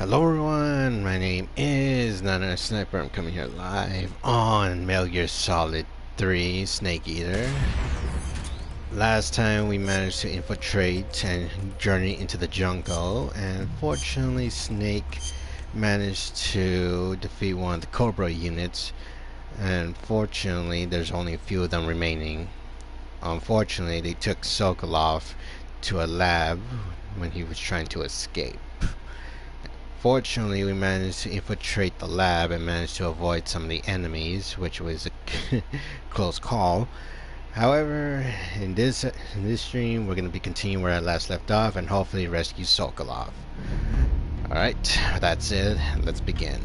Hello everyone, my name is Nana Sniper. I'm coming here live on Metal Gear Solid 3 Snake Eater. Last time we managed to infiltrate and journey into the jungle, and fortunately Snake managed to defeat one of the Cobra units, and fortunately there's only a few of them remaining. Unfortunately they took Sokolov to a lab when he was trying to escape. Fortunately, we managed to infiltrate the lab and managed to avoid some of the enemies, which was a close call. However, in this stream, we're going to be continuing where I last left off and hopefully rescue Sokolov. Alright, that's it. Let's begin.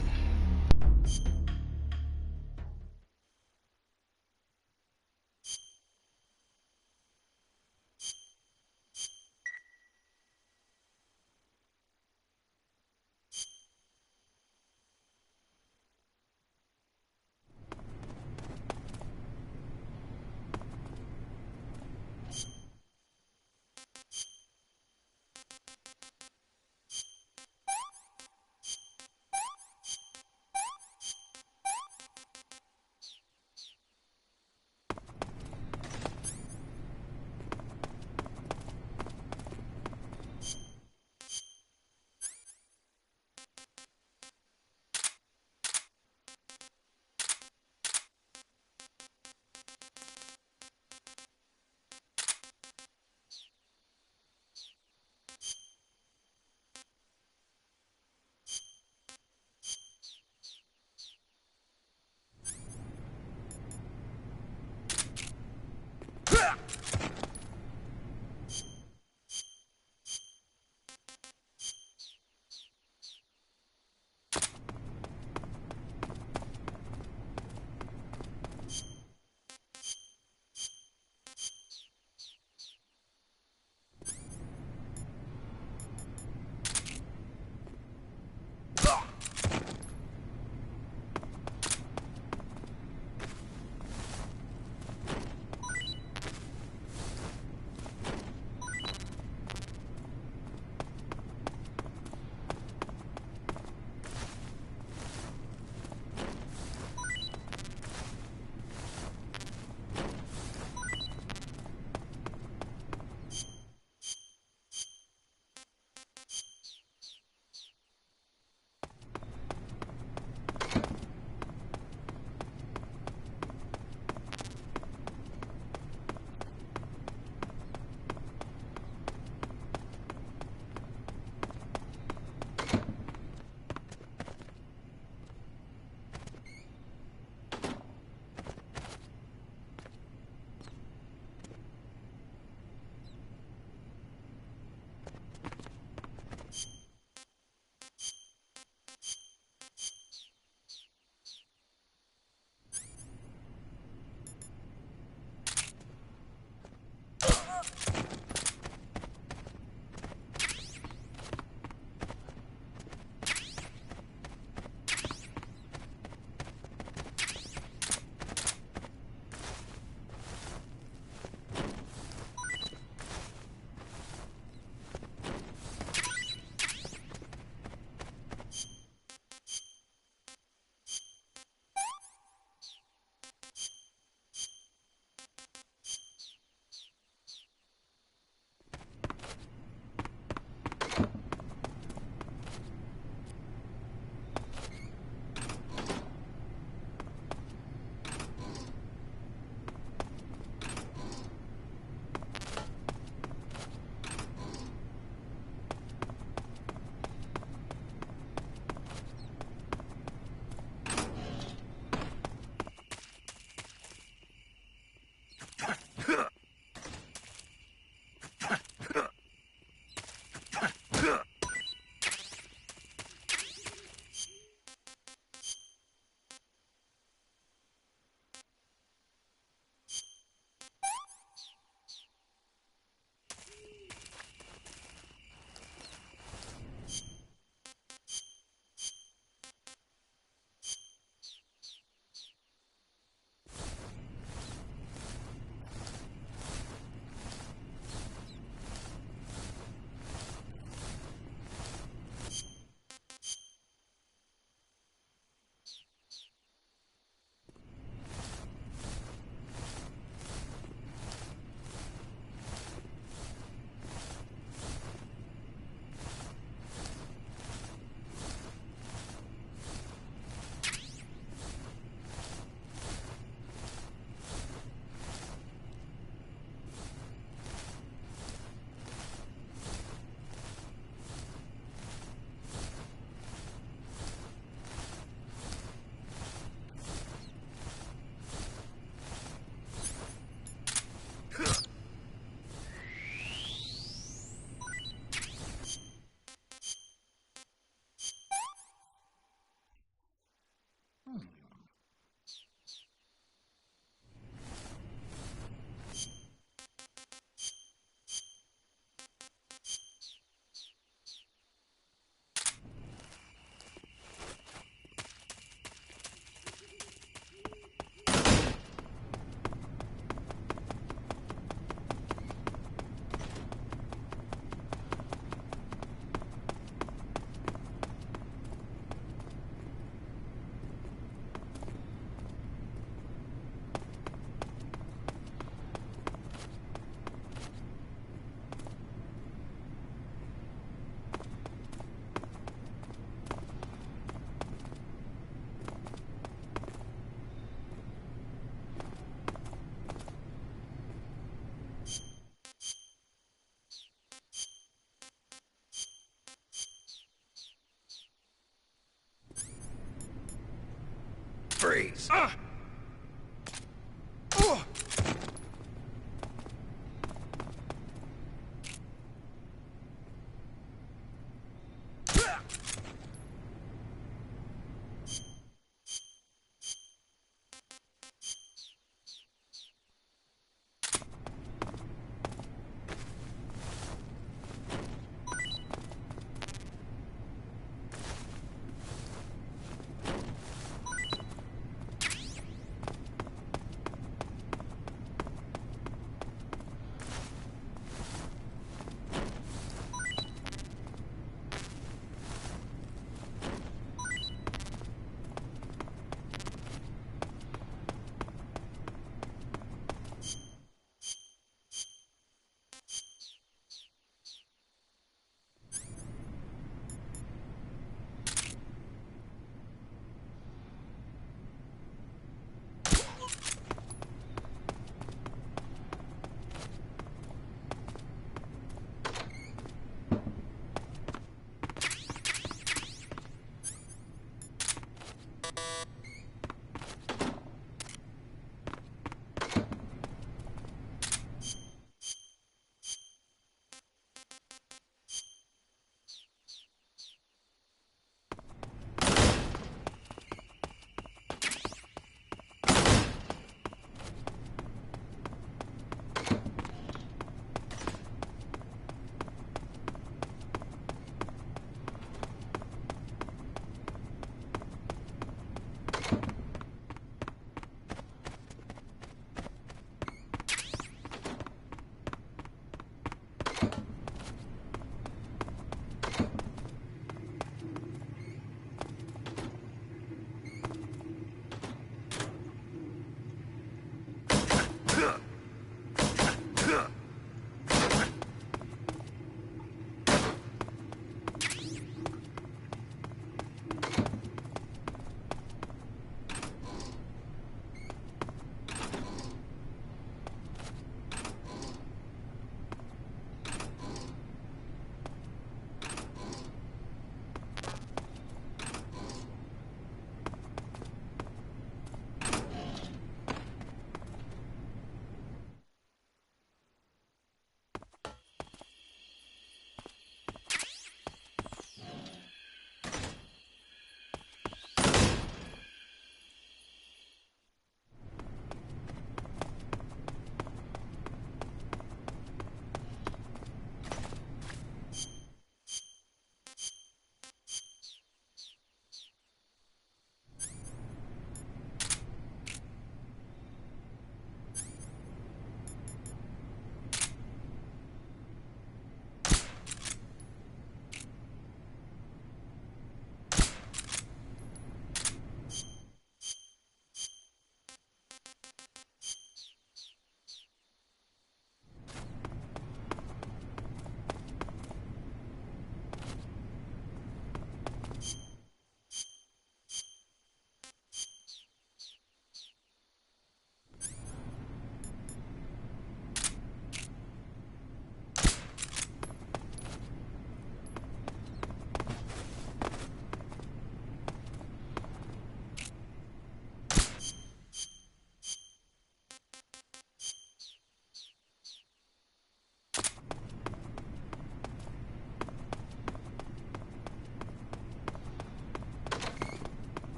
Freeze!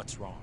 What's wrong?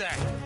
that?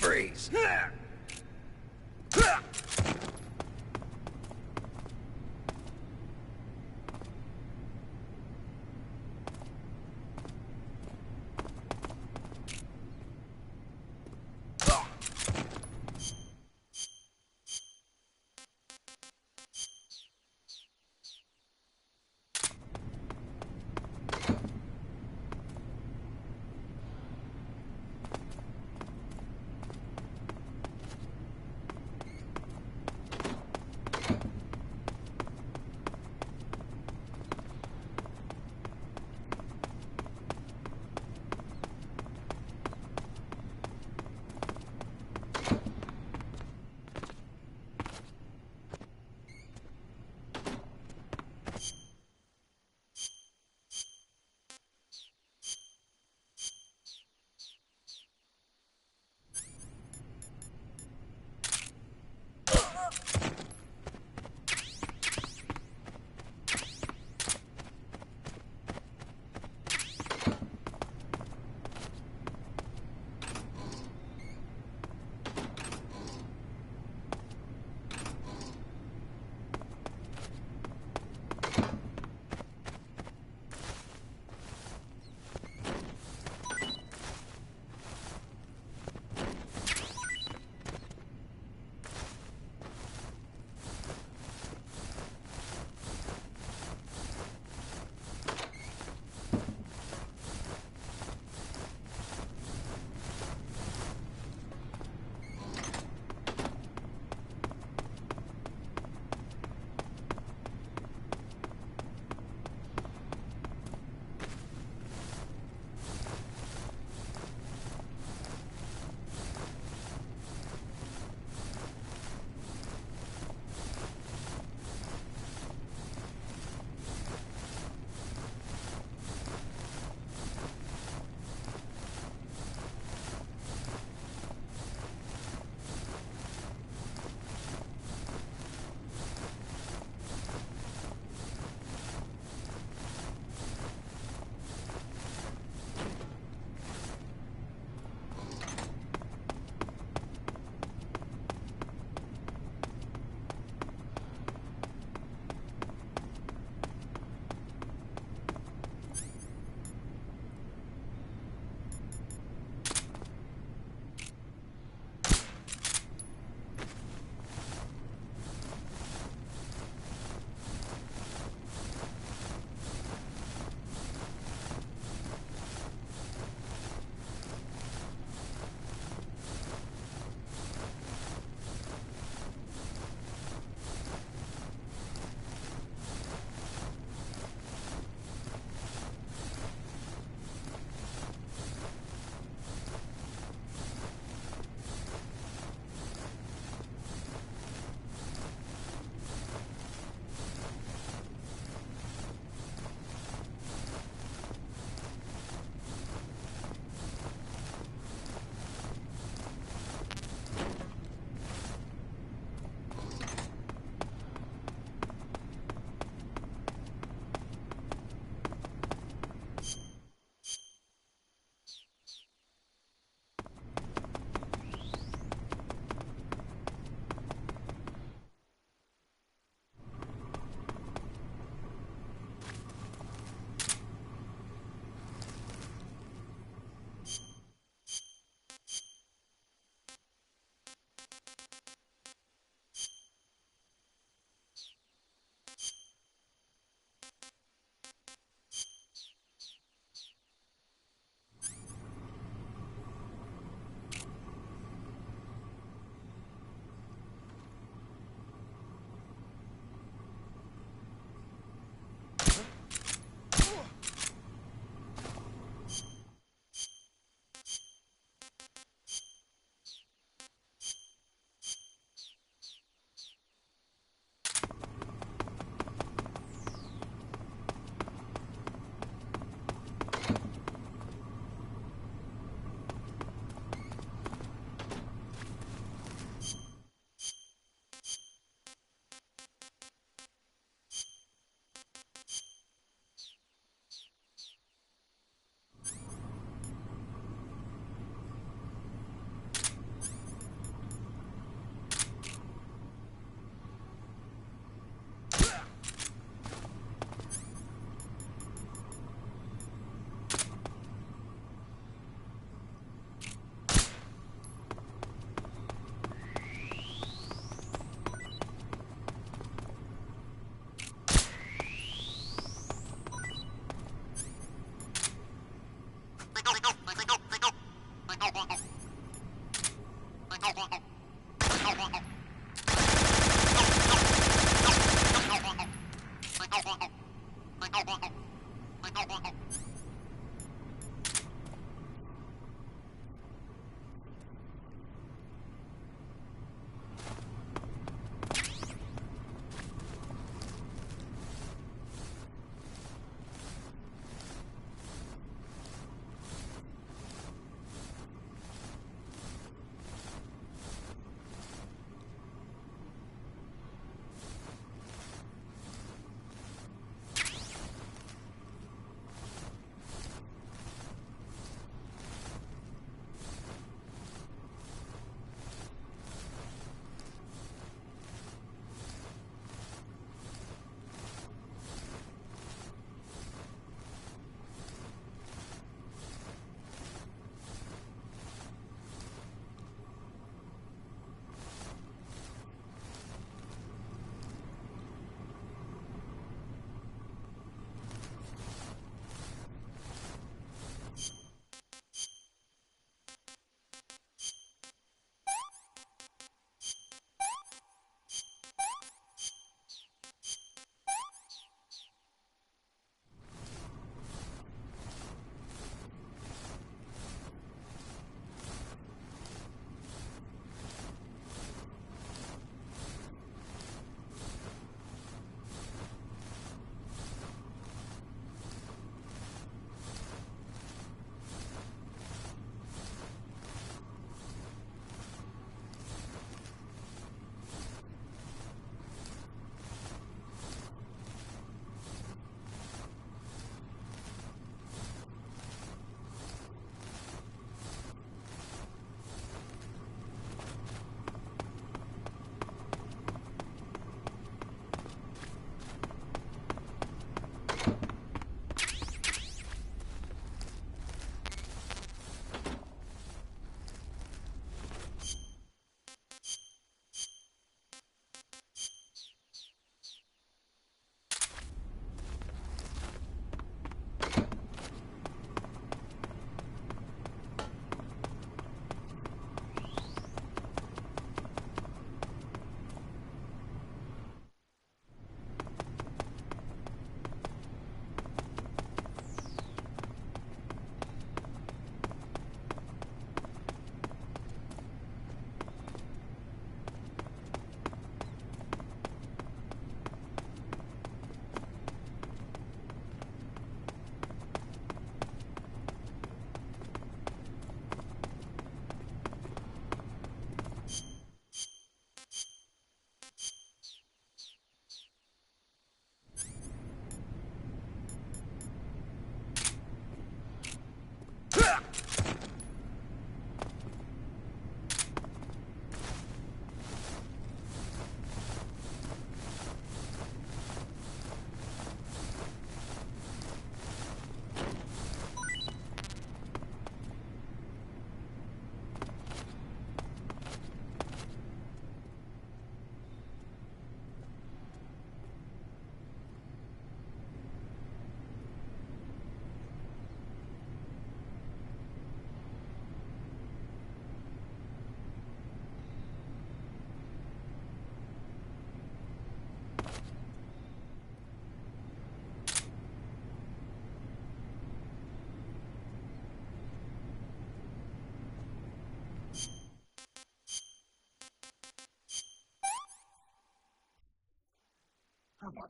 Freeze!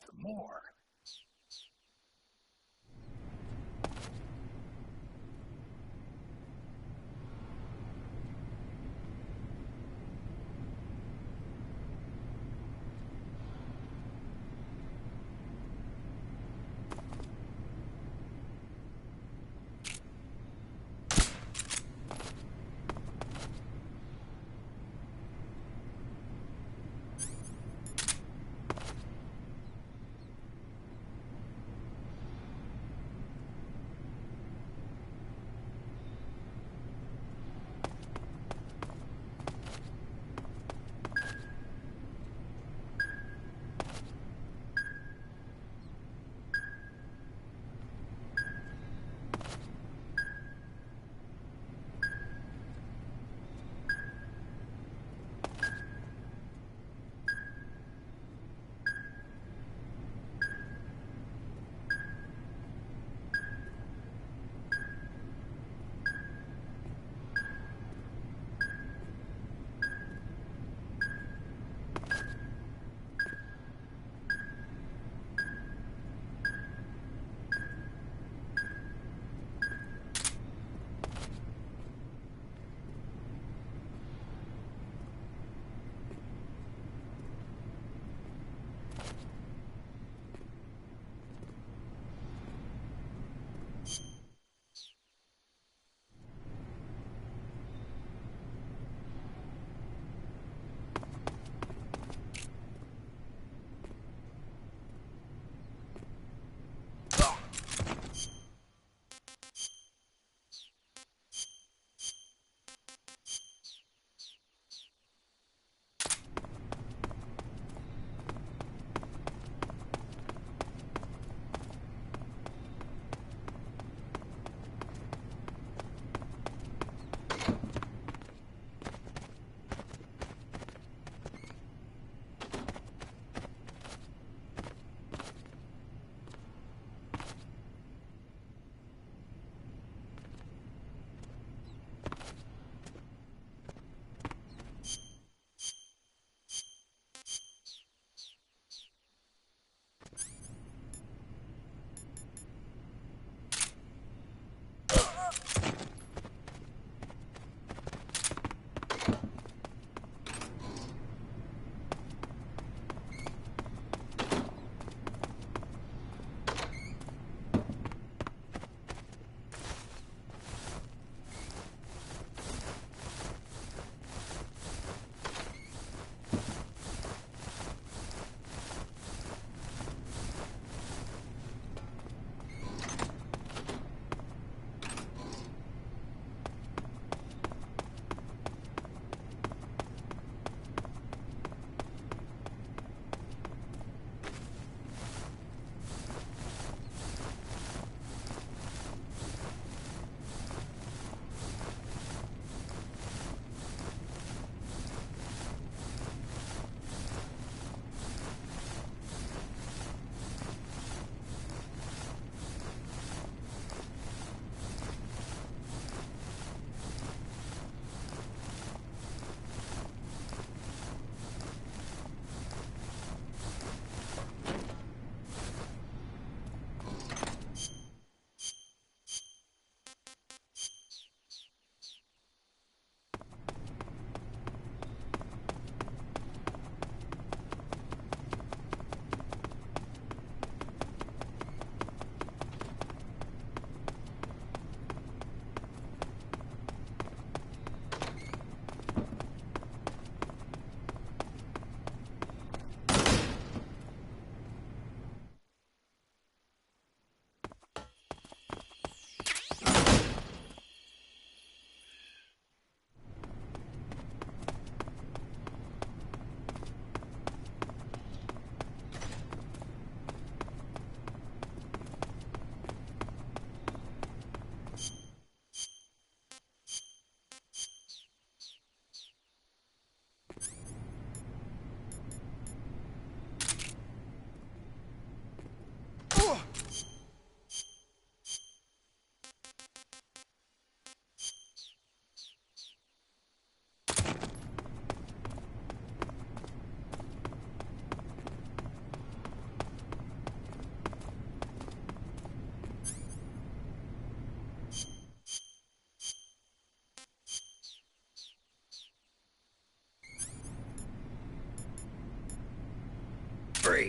want more.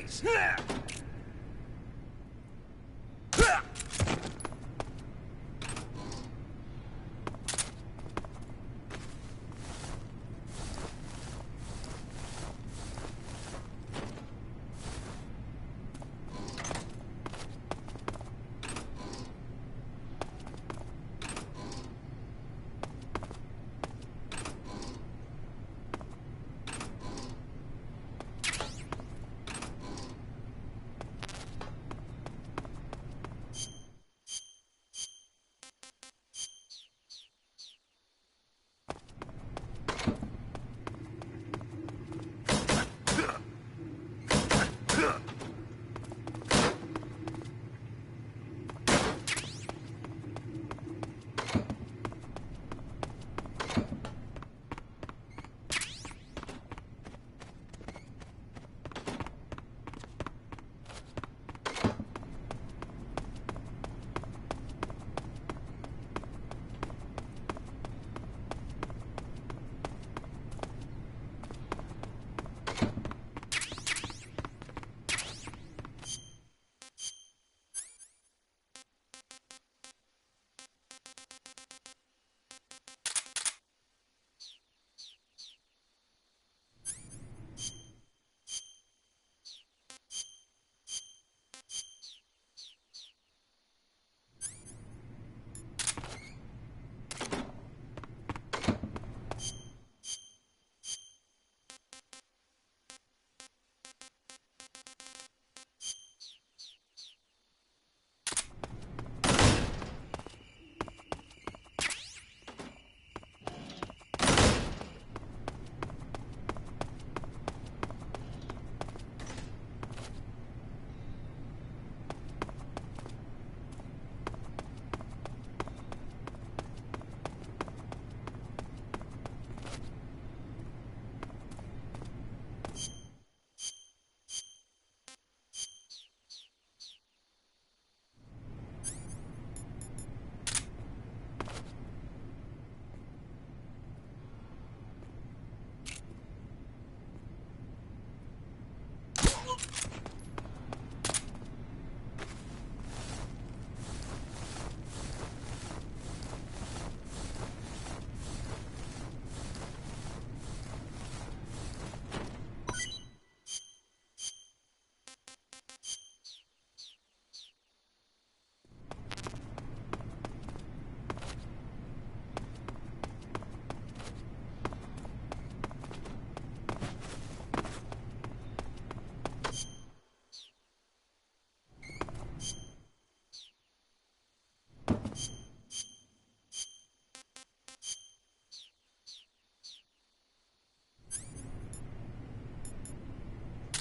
Freeze!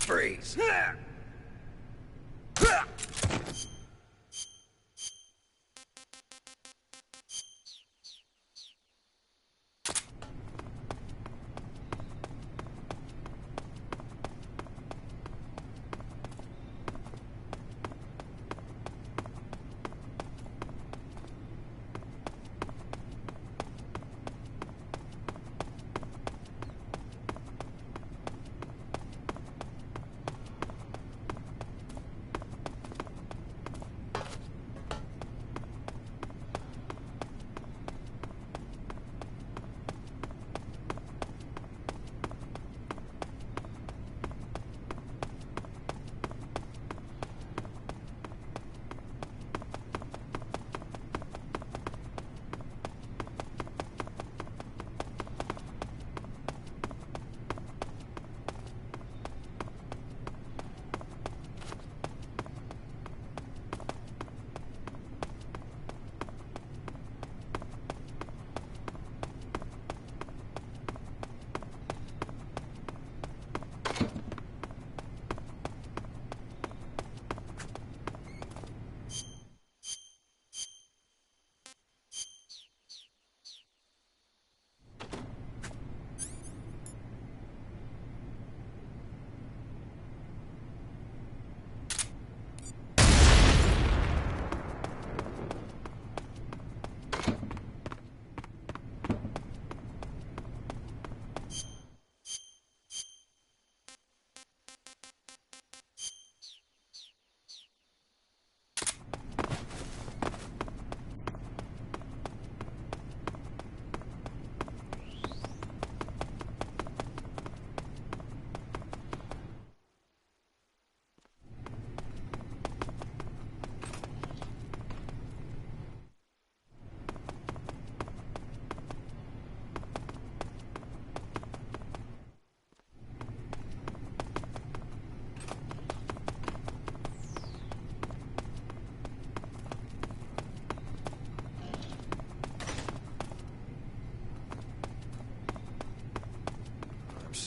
Freeze!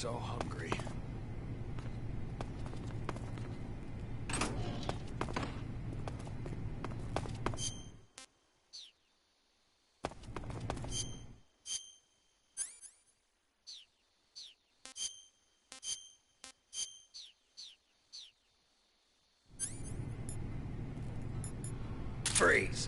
so hungry. Freeze.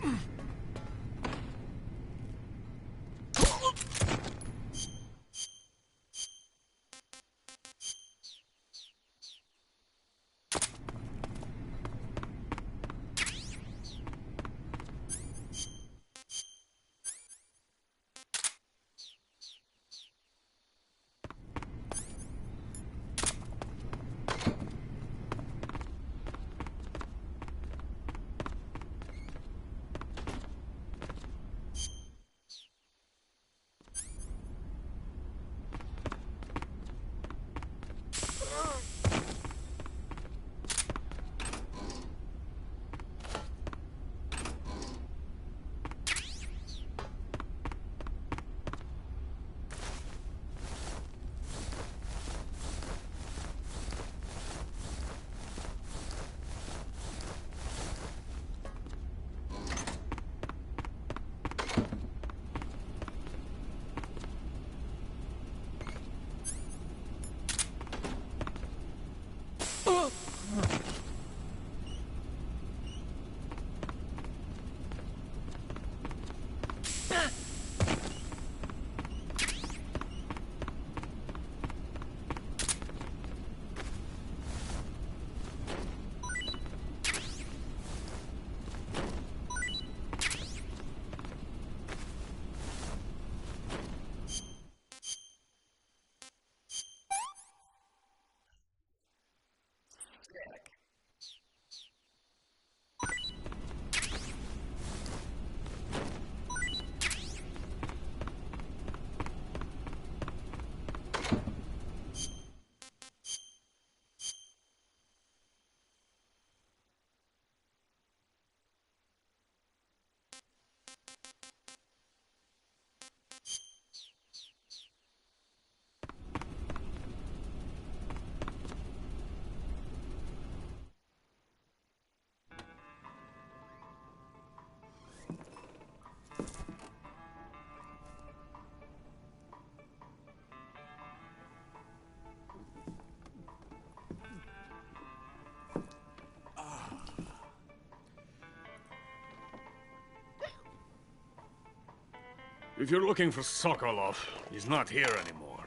If you're looking for Sokolov, he's not here anymore.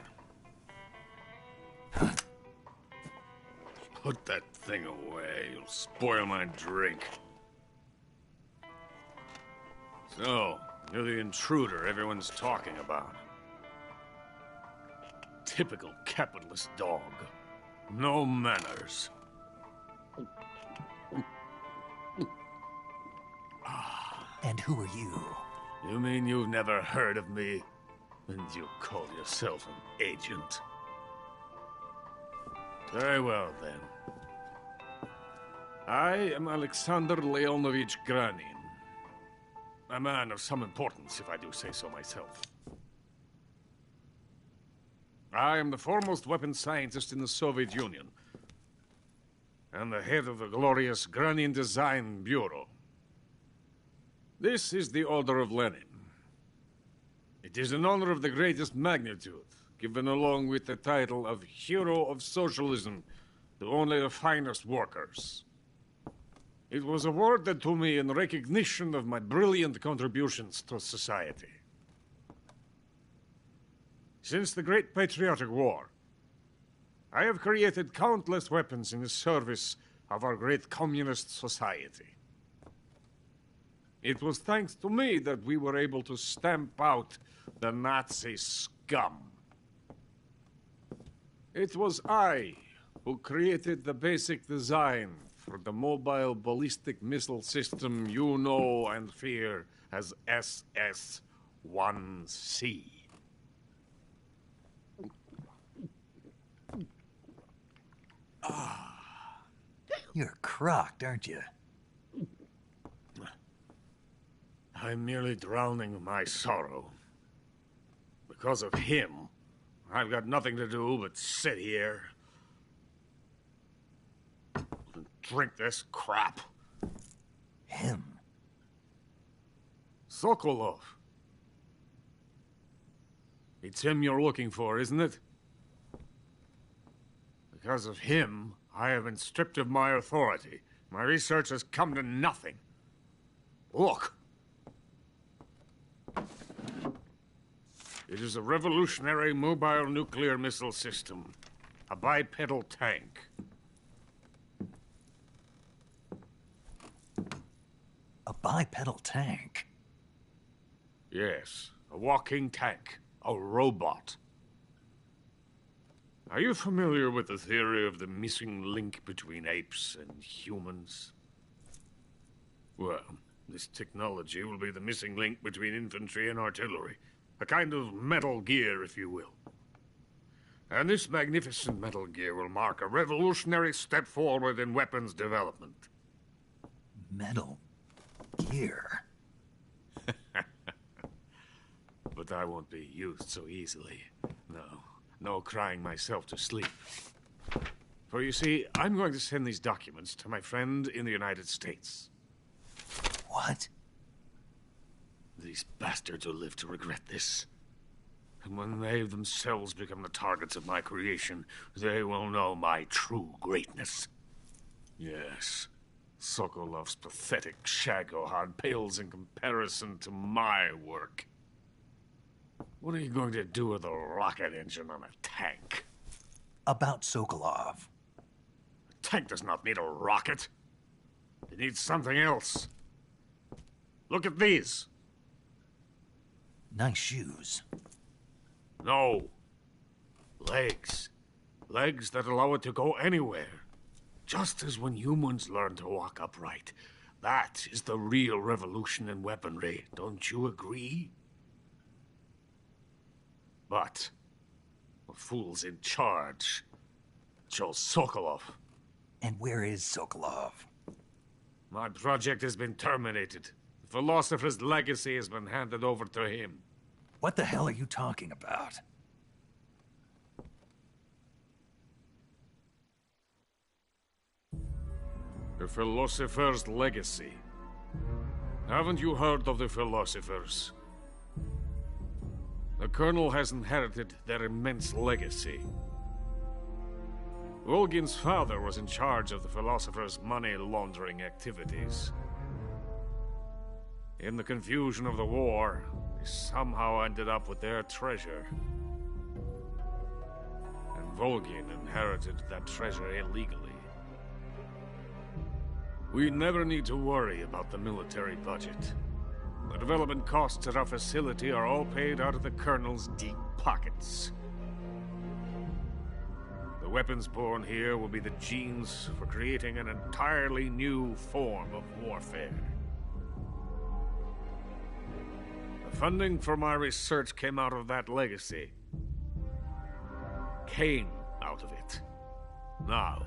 Put that thing away. You'll spoil my drink. So, you're the intruder everyone's talking about. Typical capitalist dog. No manners. And who are you? You mean you've never heard of me? And you call yourself an agent? Very well, then. I am Alexander Leonovich Granin. A man of some importance, if I do say so myself. I am the foremost weapons scientist in the Soviet Union, and the head of the glorious Granin Design Bureau. This is the Order of Lenin. It is an honor of the greatest magnitude, given along with the title of Hero of Socialism to only the finest workers. It was awarded to me in recognition of my brilliant contributions to society. Since the Great Patriotic War, I have created countless weapons in the service of our great communist society. It was thanks to me that we were able to stamp out the Nazi scum. It was I who created the basic design for the mobile ballistic missile system you know and fear as SS-1C. You're crocked, aren't you? I'm merely drowning my sorrow. Because of him, I've got nothing to do but sit here and drink this crap. Him? Sokolov. It's him you're looking for, isn't it? Because of him, I have been stripped of my authority. My research has come to nothing. Look. It is a revolutionary mobile nuclear missile system. A bipedal tank. A bipedal tank? Yes, a walking tank. A robot. Are you familiar with the theory of the missing link between apes and humans? Well, this technology will be the missing link between infantry and artillery. A kind of Metal Gear, if you will. And this magnificent Metal Gear will mark a revolutionary step forward in weapons development. Metal Gear? But I won't be used so easily. No crying myself to sleep. For you see, I'm going to send these documents to my friend in the United States. What? These bastards will live to regret this. And when they themselves become the targets of my creation, they will know my true greatness. Yes, Sokolov's pathetic Shagohod pales in comparison to my work. What are you going to do with a rocket engine on a tank? About Sokolov. A tank does not need a rocket. It needs something else. Look at these. Nice shoes. No. Legs. Legs that allow it to go anywhere. Just as when humans learn to walk upright. That is the real revolution in weaponry. Don't you agree? But the fool's in charge. Joe Sokolov. And where is Sokolov? My project has been terminated. The philosopher's legacy has been handed over to him. What the hell are you talking about? The philosopher's legacy. Haven't you heard of the philosophers? The Colonel has inherited their immense legacy. Volgin's father was in charge of the philosophers' money laundering activities. In the confusion of the war, they somehow ended up with their treasure. And Volgin inherited that treasure illegally. We never need to worry about the military budget. The development costs at our facility are all paid out of the Colonel's deep pockets. The weapons born here will be the genes for creating an entirely new form of warfare. The funding for my research came out of that legacy. Came out of it. Now,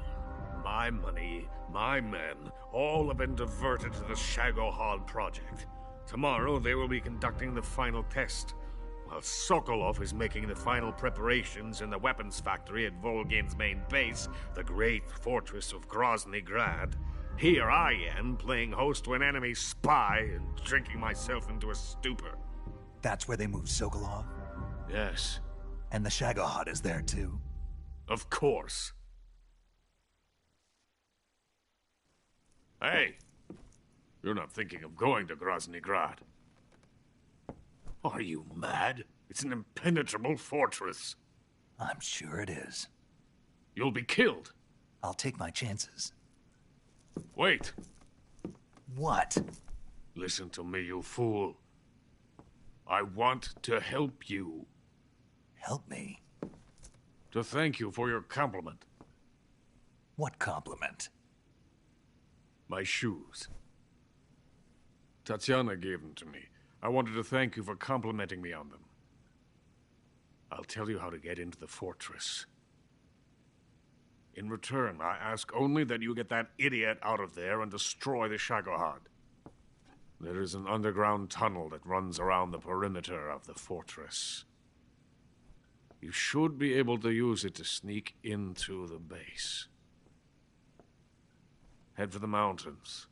my money, my men, all have been diverted to the Shagohod project. Tomorrow, they will be conducting the final test, while Sokolov is making the final preparations in the weapons factory at Volgin's main base, the great fortress of Grozny Grad. Here I am, playing host to an enemy spy and drinking myself into a stupor. That's where they moved Sokolov? Yes. And the Shagohod is there too? Of course. Hey! You're not thinking of going to Grozny Grad. Are you mad? It's an impenetrable fortress. I'm sure it is. You'll be killed. I'll take my chances. Wait. What? Listen to me, you fool. I want to help you. Help me? To thank you for your compliment. What compliment? My shoes. Tatiana gave them to me. I wanted to thank you for complimenting me on them. I'll tell you how to get into the fortress. In return, I ask only that you get that idiot out of there and destroy the Shagohod. There is an underground tunnel that runs around the perimeter of the fortress. You should be able to use it to sneak into the base. Head for the mountains.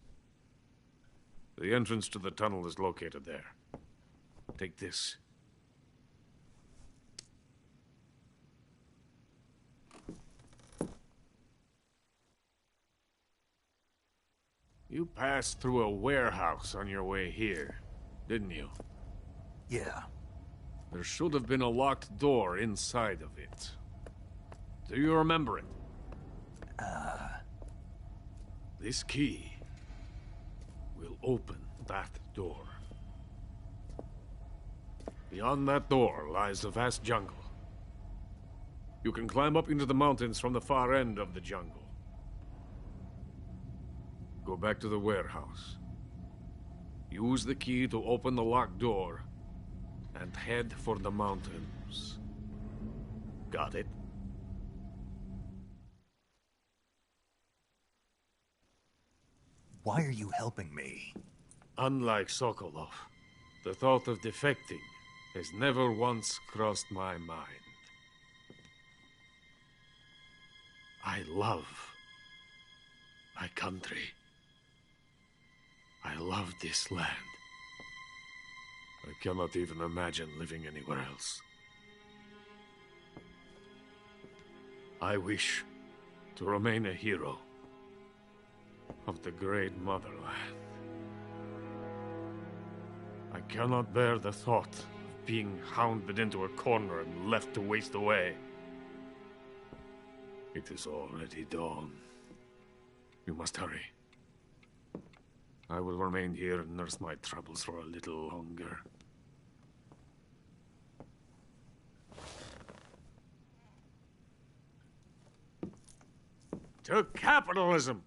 The entrance to the tunnel is located there. Take this. You passed through a warehouse on your way here, didn't you? Yeah. There should have been a locked door inside of it. Do you remember it? This key will open that door. Beyond that door lies a vast jungle. You can climb up into the mountains from the far end of the jungle. Go back to the warehouse. Use the key to open the locked door and head for the mountains. Got it? Why are you helping me? Unlike Sokolov, the thought of defecting has never once crossed my mind. I love my country. I love this land. I cannot even imagine living anywhere else. I wish to remain a hero of the great motherland. I cannot bear the thought of being hounded into a corner and left to waste away. It is already dawn. You must hurry. I will remain here and nurse my troubles for a little longer. To capitalism!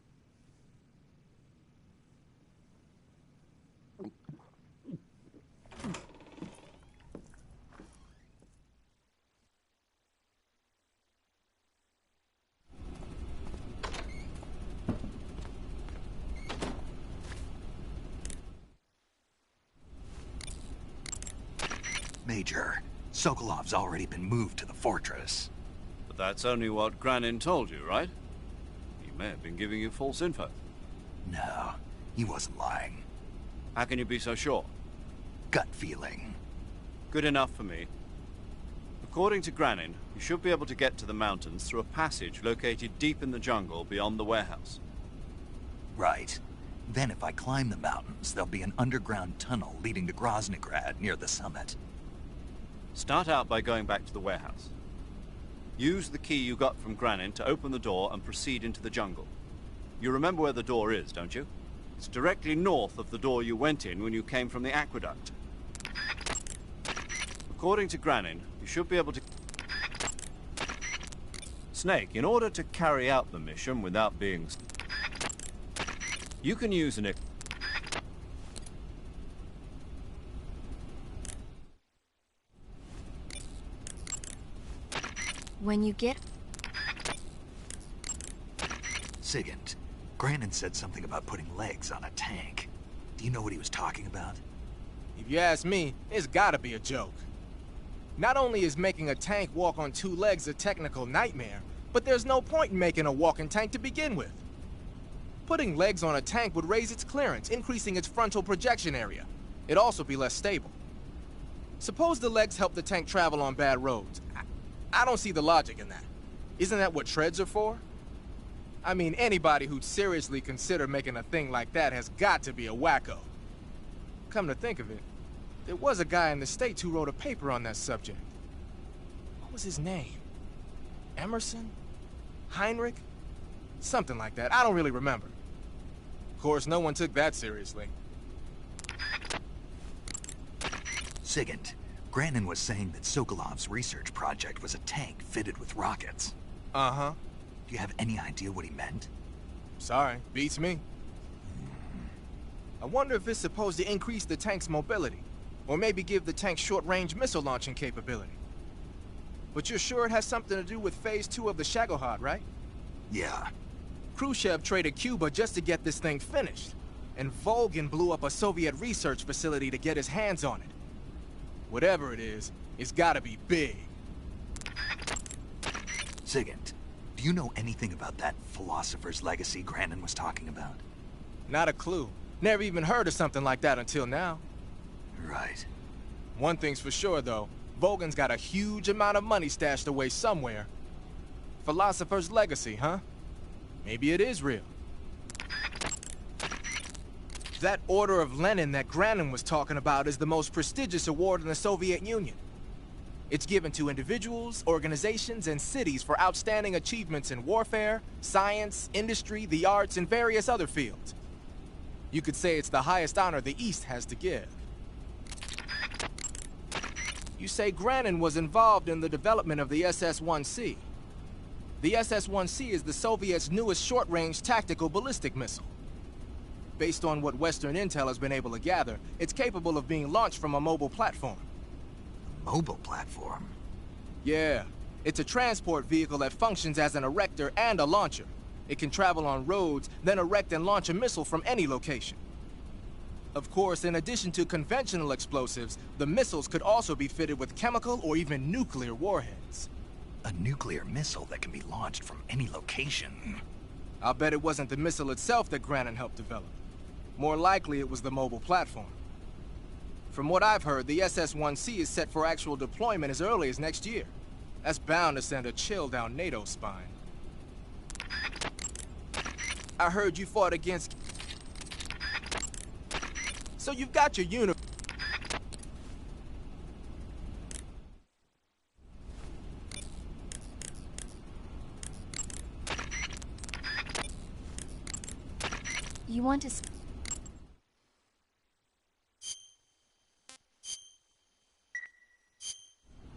Major, Sokolov's already been moved to the fortress. But that's only what Granin told you, right? He may have been giving you false info. No, he wasn't lying. How can you be so sure? Gut feeling. Good enough for me. According to Granin, you should be able to get to the mountains through a passage located deep in the jungle beyond the warehouse. Right. Then if I climb the mountains, there'll be an underground tunnel leading to Groznygrad near the summit. Start out by going back to the warehouse. Use the key you got from Granin to open the door and proceed into the jungle. You remember where the door is, don't you? It's directly north of the door you went in when you came from the aqueduct. According to Granin, you should be able to... Snake, in order to carry out the mission without being... You can use an... When you get... Sigint, Granin said something about putting legs on a tank. Do you know what he was talking about? If you ask me, it's gotta be a joke. Not only is making a tank walk on two legs a technical nightmare, but there's no point in making a walking tank to begin with. Putting legs on a tank would raise its clearance, increasing its frontal projection area. It'd also be less stable. Suppose the legs help the tank travel on bad roads. I don't see the logic in that. Isn't that what treads are for? I mean, anybody who'd seriously consider making a thing like that has got to be a wacko. Come to think of it, there was a guy in the States who wrote a paper on that subject. What was his name? Emerson? Heinrich? Something like that. I don't really remember. Of course, no one took that seriously. Sigint, Granin was saying that Sokolov's research project was a tank fitted with rockets. Uh-huh. Do you have any idea what he meant? Sorry, beats me. I wonder if it's supposed to increase the tank's mobility, or maybe give the tank short-range missile launching capability. But you're sure it has something to do with Phase 2 of the Shagohod, right? Yeah. Khrushchev traded Cuba just to get this thing finished, and Volgin blew up a Soviet research facility to get his hands on it. Whatever it is, it's gotta be big. Sigint, do you know anything about that philosopher's legacy Granin was talking about? Not a clue. Never even heard of something like that until now. Right. One thing's for sure, though. Vogan's got a huge amount of money stashed away somewhere. Philosopher's legacy, huh? Maybe it is real. That Order of Lenin that Granin was talking about is the most prestigious award in the Soviet Union. It's given to individuals, organizations, and cities for outstanding achievements in warfare, science, industry, the arts, and various other fields. You could say it's the highest honor the East has to give. You say Granin was involved in the development of the SS-1C. The SS-1C is the Soviets' newest short-range tactical ballistic missile. Based on what Western intel has been able to gather, it's capable of being launched from a mobile platform. Mobile platform? Yeah, it's a transport vehicle that functions as an erector and a launcher. It can travel on roads, then erect and launch a missile from any location. Of course, in addition to conventional explosives, the missiles could also be fitted with chemical or even nuclear warheads. A nuclear missile that can be launched from any location. I'll bet it wasn't the missile itself that Granin helped develop. More likely, it was the mobile platform. From what I've heard, the SS-1C is set for actual deployment as early as next year. That's bound to send a chill down NATO's spine. I heard you fought against... So you've got your uniform. You want to...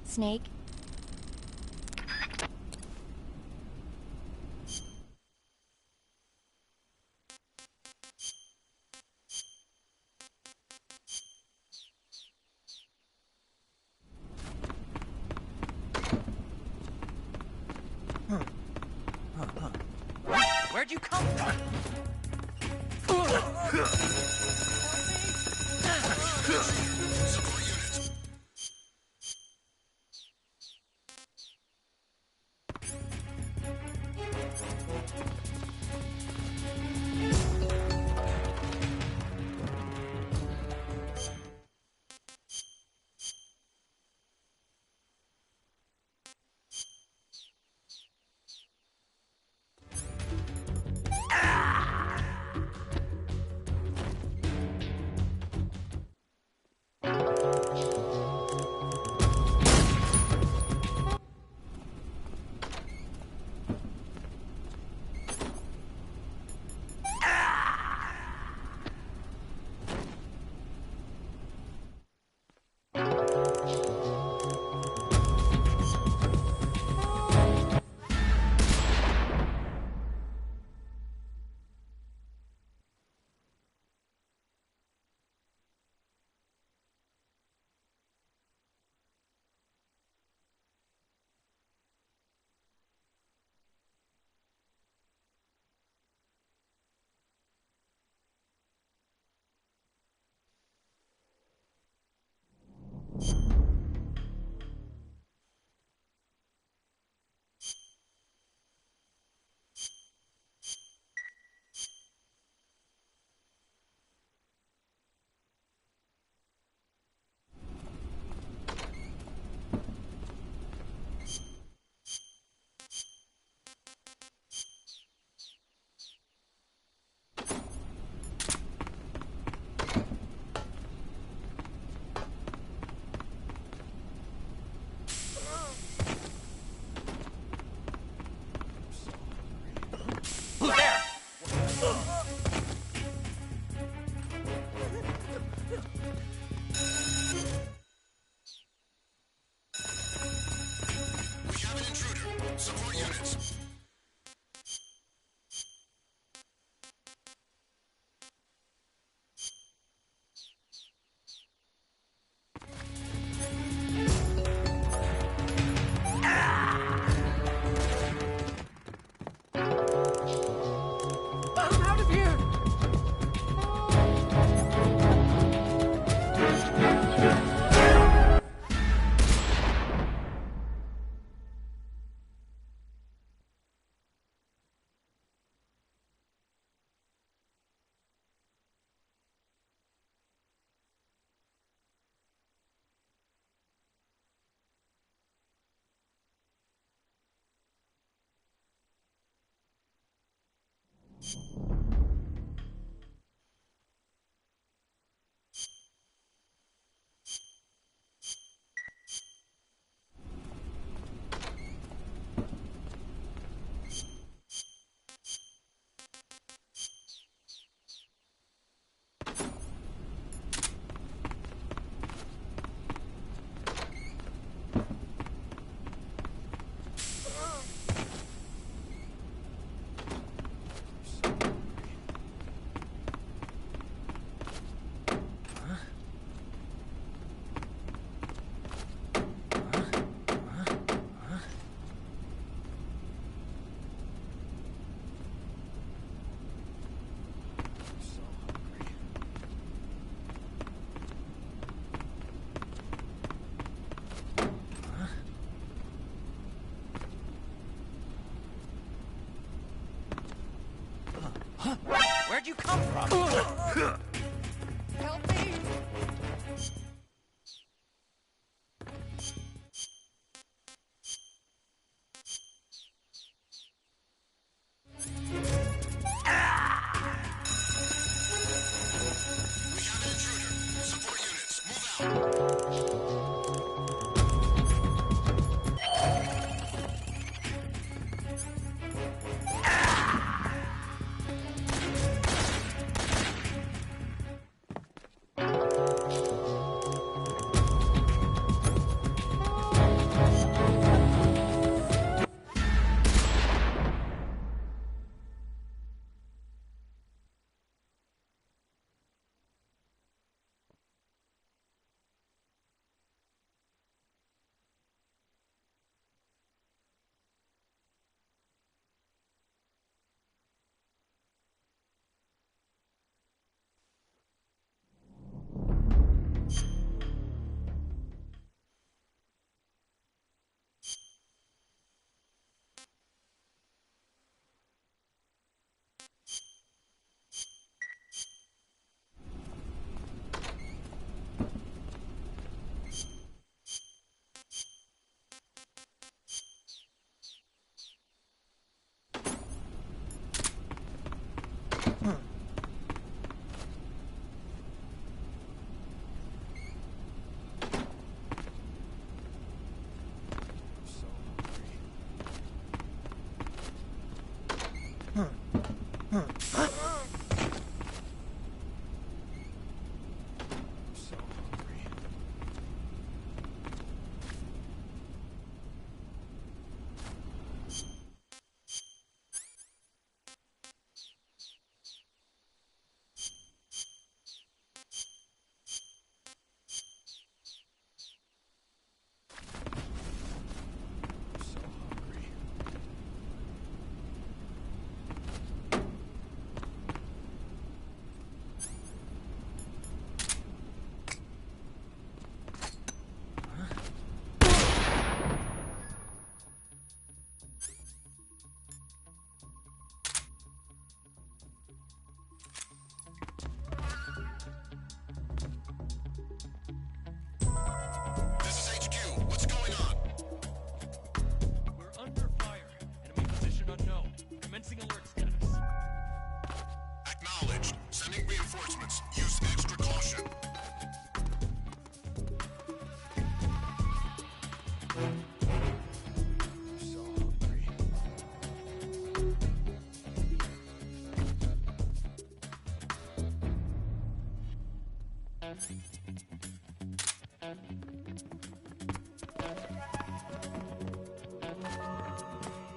Snake? Where'd you come from? Where'd you come from? Help me!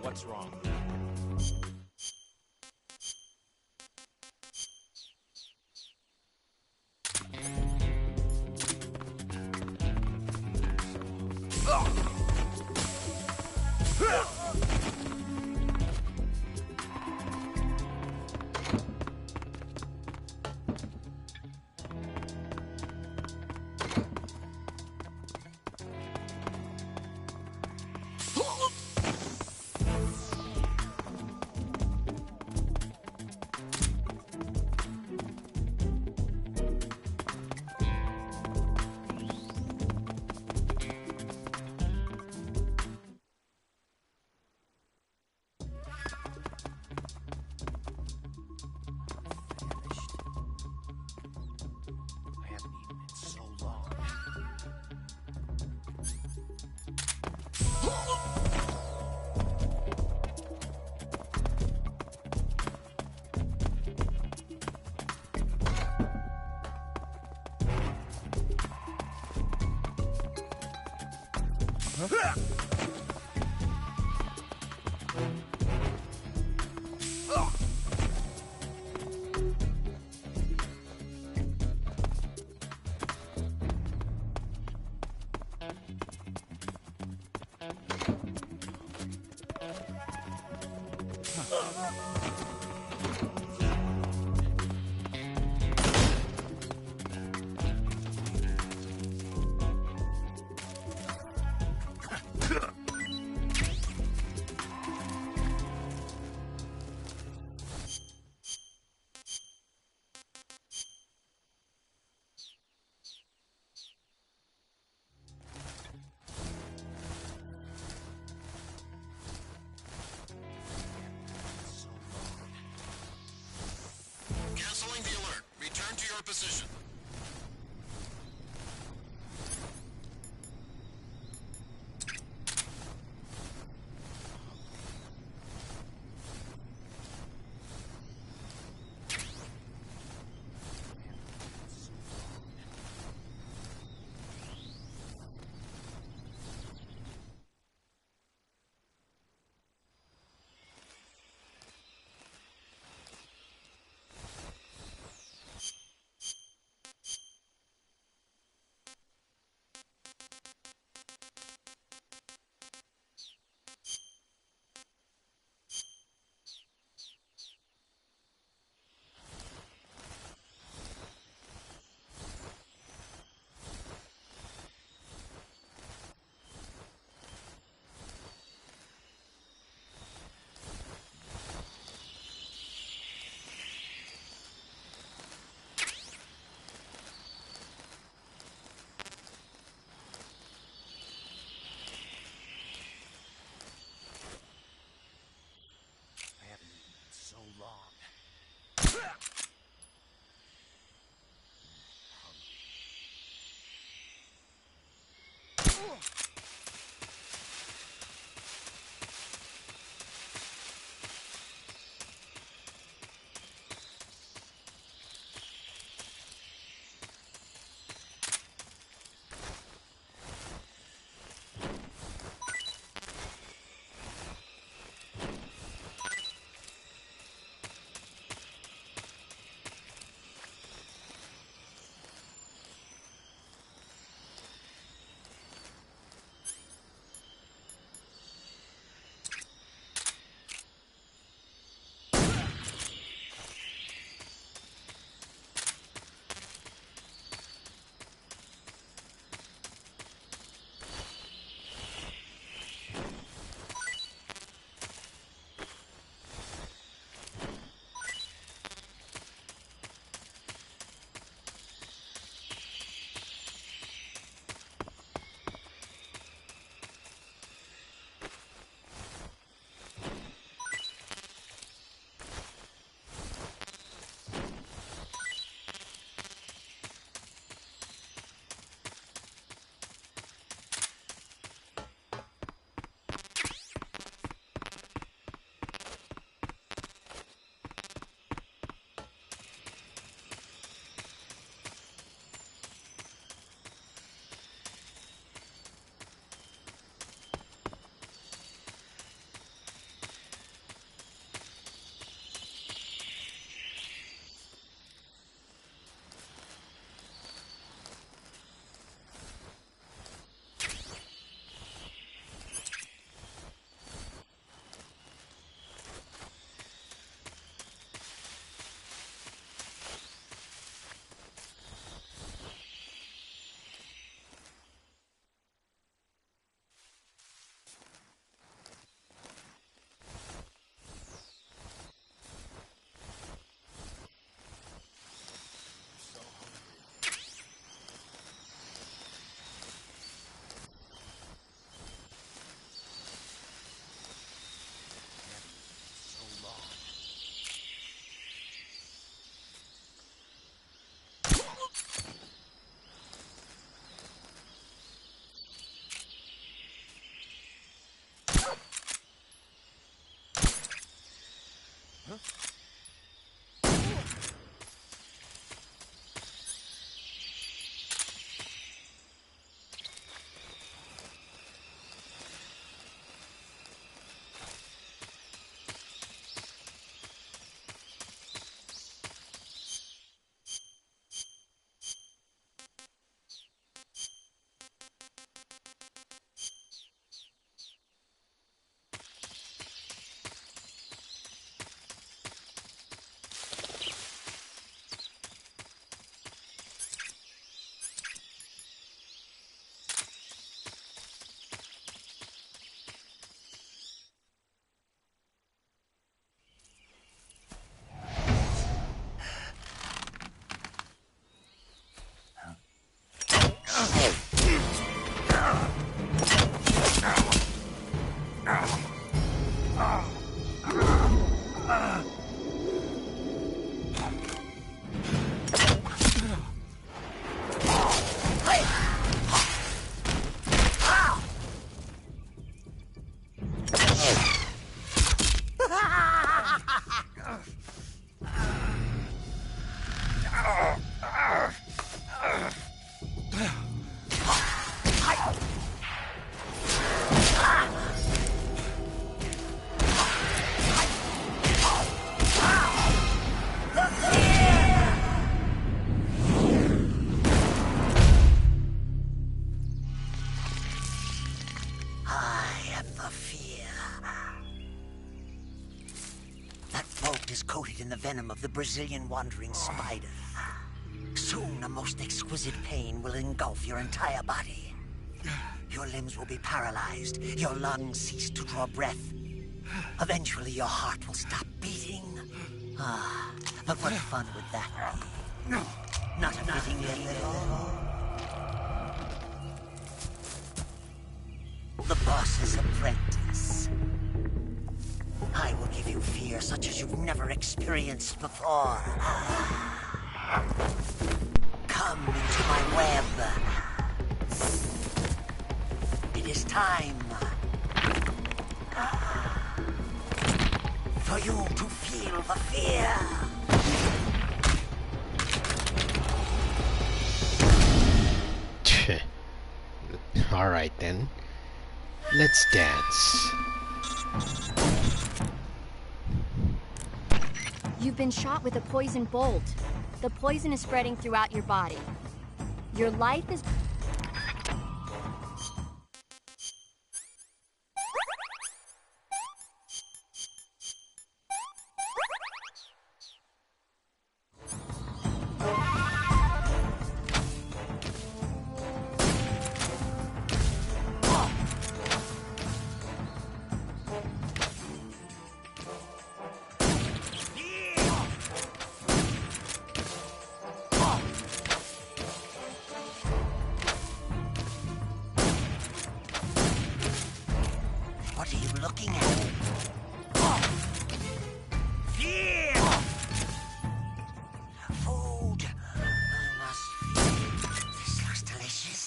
What's wrong? Canceling the alert. Return to your position. throat is coated in the venom of the Brazilian wandering spider. Soon, a most exquisite pain will engulf your entire body. Your limbs will be paralyzed, your lungs cease to draw breath. Eventually, your heart will stop beating. Ah, but what fun would that be? Not fitting at all. The boss's apprentice. I will give you fear such as you've never experienced before. Come into my web. It is time for you to feel the fear. All right then. Let's dance. You've been shot with a poison bolt. The poison is spreading throughout your body. Your life is... What are you looking at? Fear! Food. I must feed. This looks delicious.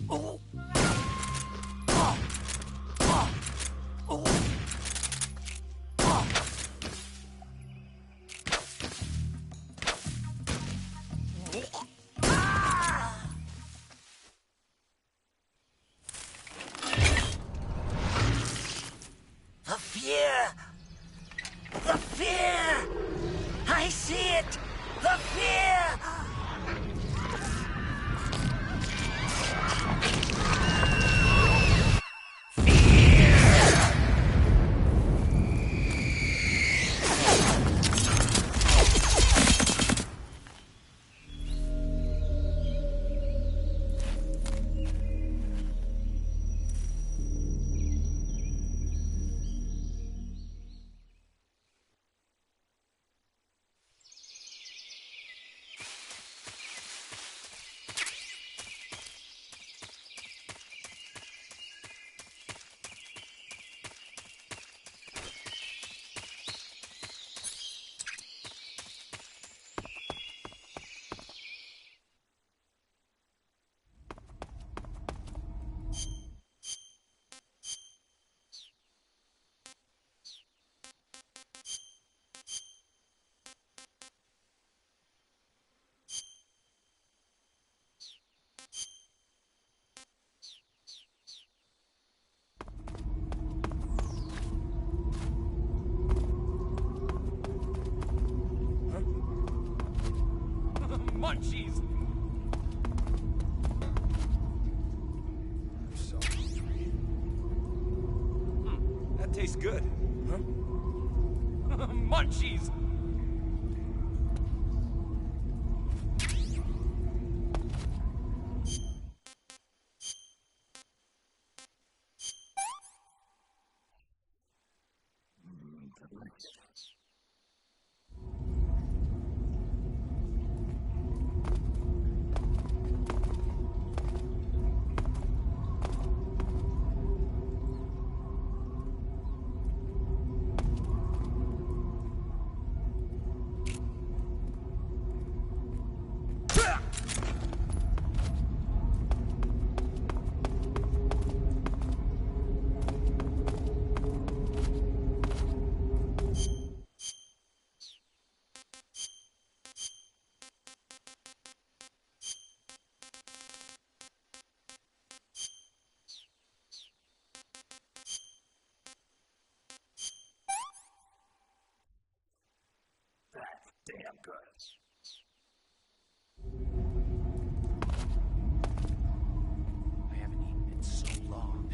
Oh. The fear! The fear! I see it! The fear! Munchies! That tastes good. Huh? Munchies! damn good. I haven't eaten in so long.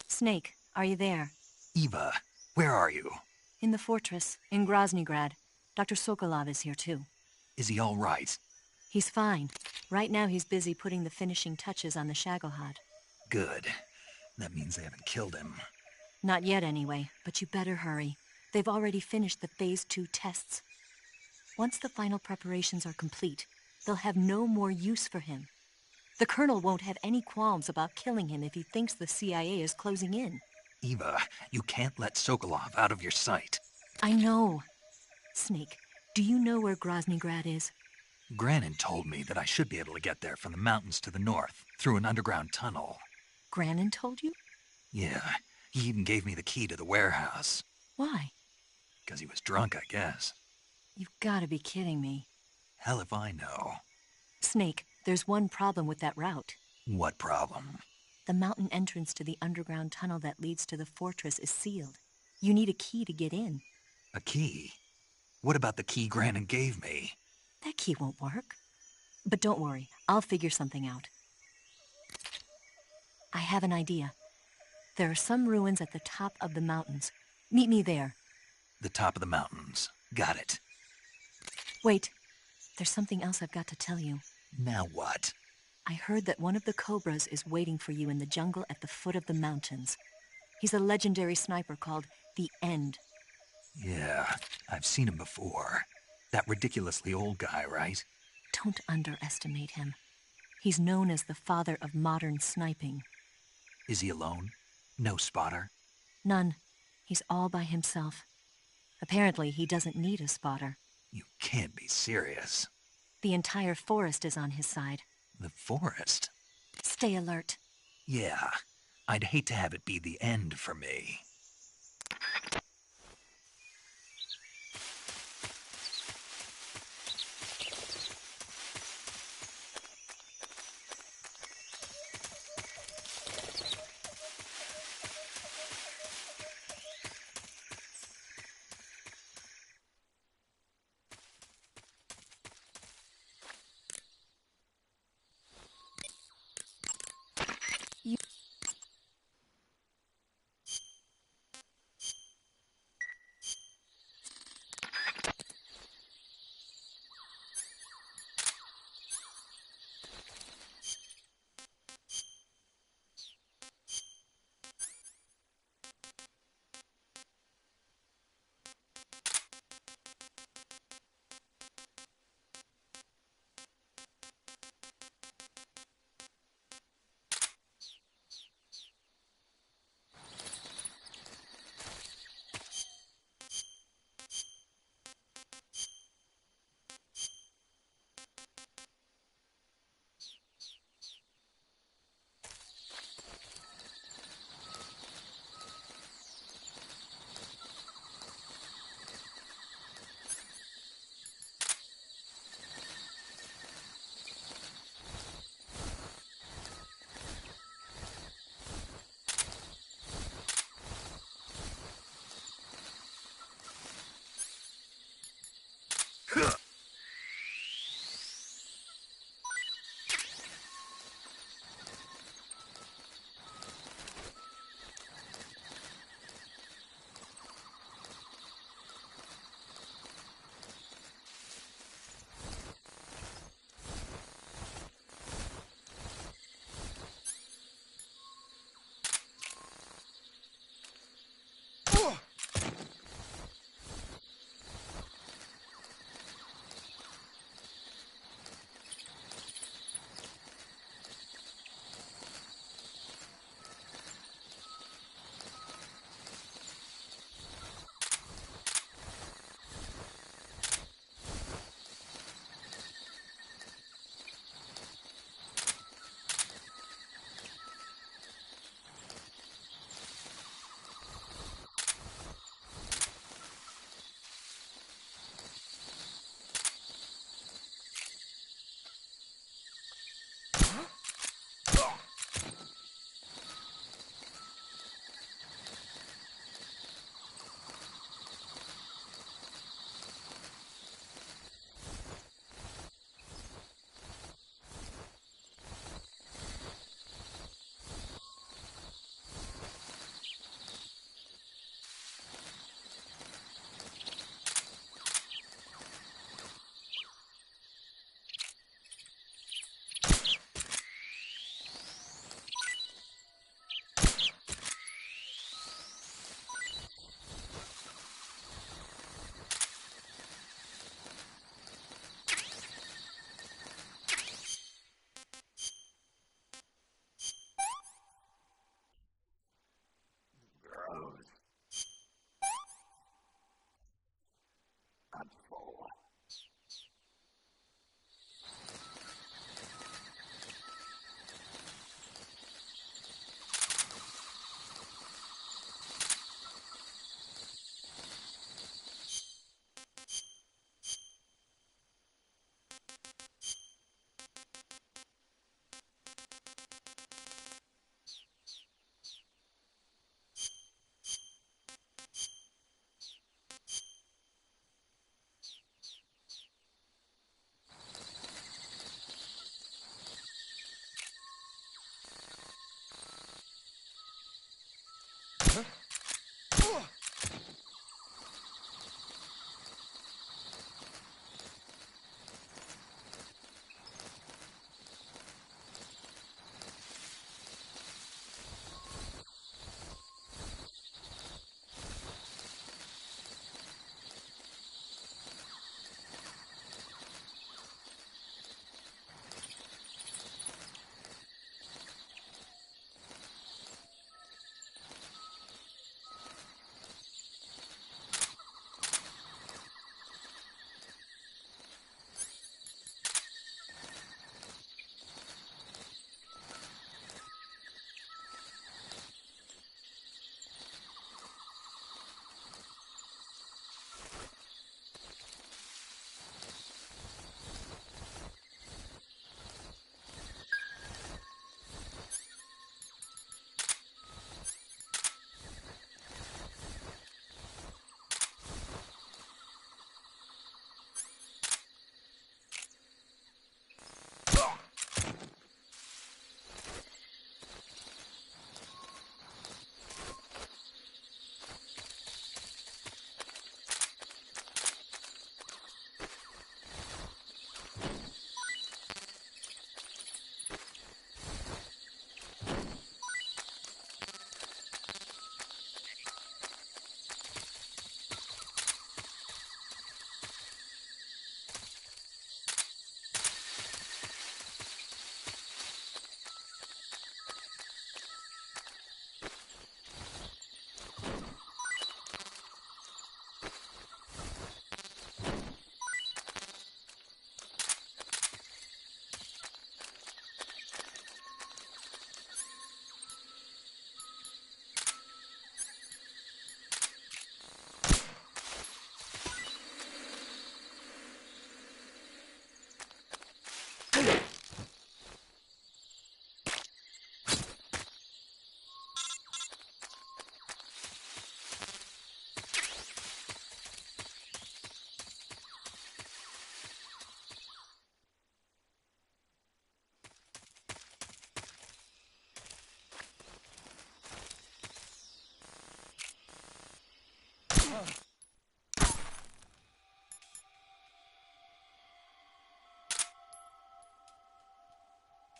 Snake, are you there? Eva, where are you? In the fortress, in Groznygrad. Dr. Sokolov is here too. Is he all right? He's fine. Right now he's busy putting the finishing touches on the Shagohod. Good. That means they haven't killed him. Not yet anyway, but you better hurry. They've already finished the Phase 2 tests. Once the final preparations are complete, they'll have no more use for him. The Colonel won't have any qualms about killing him if he thinks the CIA is closing in. Eva, you can't let Sokolov out of your sight. I know. Snake, do you know where Groznygrad is? Granin told me that I should be able to get there from the mountains to the north, through an underground tunnel. Granin told you? Yeah, he even gave me the key to the warehouse. Why? Because he was drunk, I guess. You've got to be kidding me. Hell if I know. Snake, there's one problem with that route. What problem? The mountain entrance to the underground tunnel that leads to the fortress is sealed. You need a key to get in. A key? What about the key Granin gave me? That key won't work. But don't worry, I'll figure something out. I have an idea. There are some ruins at the top of the mountains. Meet me there. The top of the mountains. Got it. Wait, there's something else I've got to tell you. Now what? I heard that one of the Cobras is waiting for you in the jungle at the foot of the mountains. He's a legendary sniper called the End. Yeah, I've seen him before. That ridiculously old guy, right? Don't underestimate him. He's known as the father of modern sniping. Is he alone? No spotter? None. He's all by himself. Apparently, he doesn't need a spotter. You can't be serious. The entire forest is on his side. The forest? Stay alert. Yeah, I'd hate to have it be the end for me.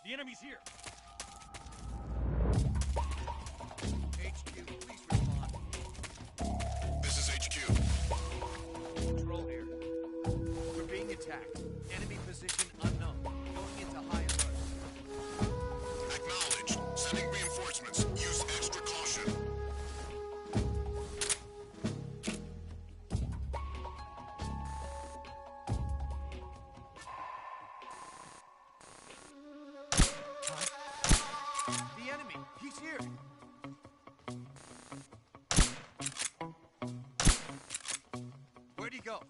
The enemy's here. HQ, please respond. This is HQ. Control here. We're being attacked. Enemy position unknown. Going into high alert. Acknowledged. Sending reinforcements. Use extra caution. The enemy! He's here! Where'd he go?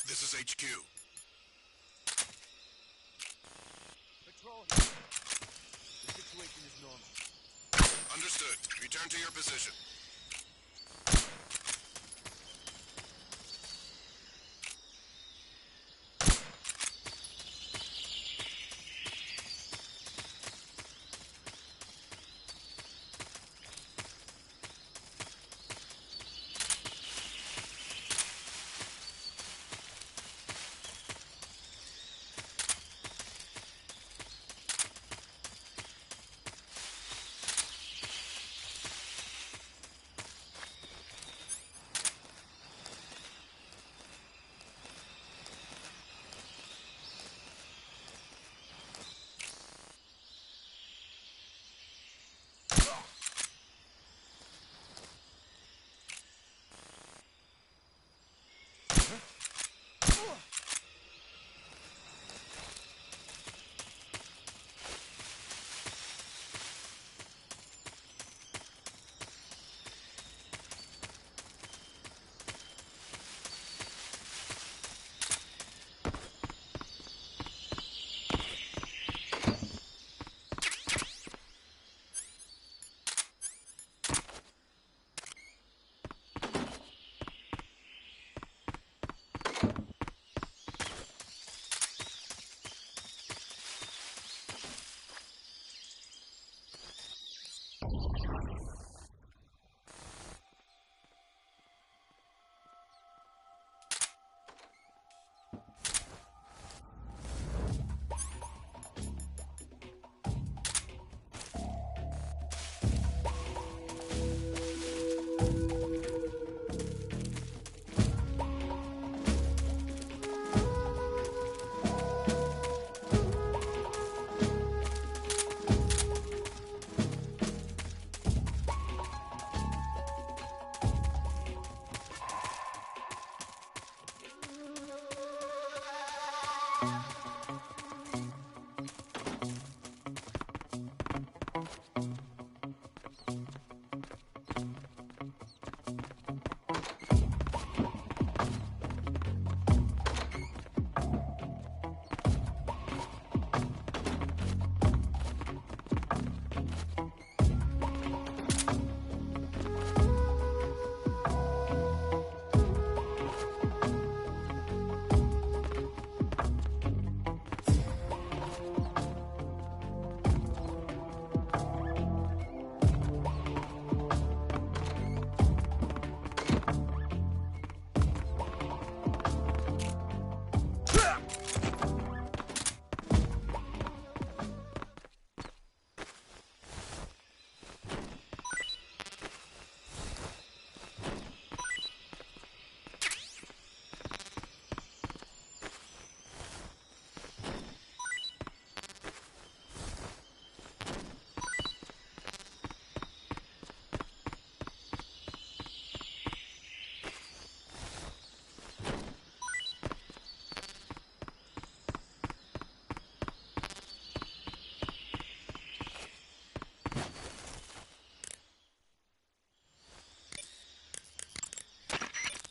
This is HQ. Patrol here. The situation is normal. Understood. Return to your position.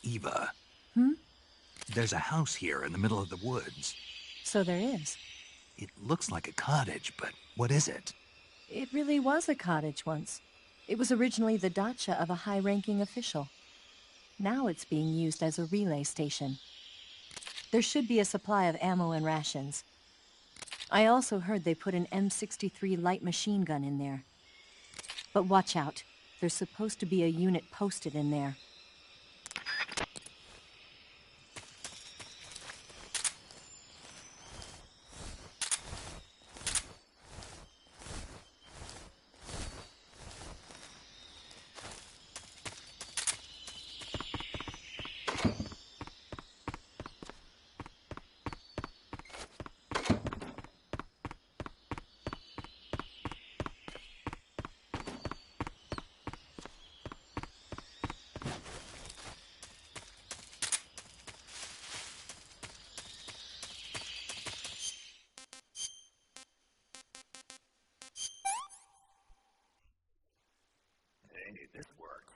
Eva. Hmm? There's a house here in the middle of the woods. So there is. It looks like a cottage, but what is it? It really was a cottage once. It was originally the dacha of a high-ranking official. Now it's being used as a relay station. There should be a supply of ammo and rations. I also heard they put an M63 light machine gun in there. But watch out. There's supposed to be a unit posted in there. Hey, this worked.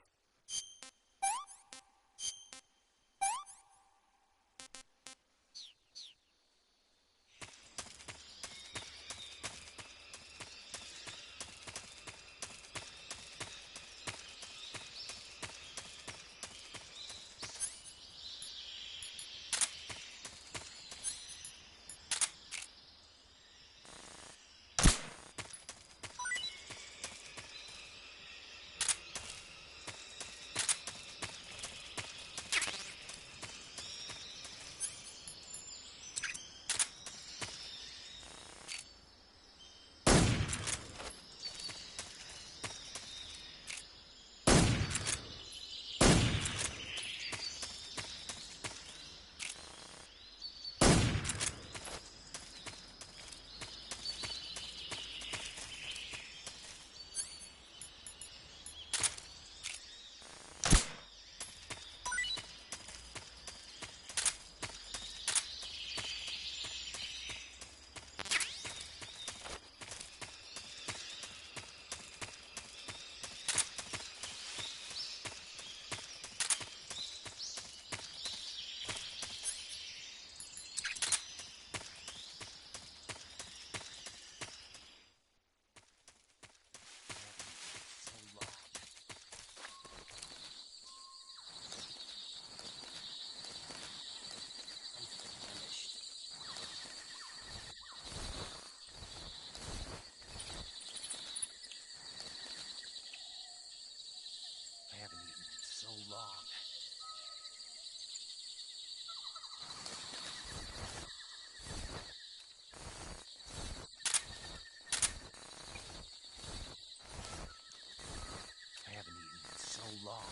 I haven't eaten in so long. I haven't eaten in so long.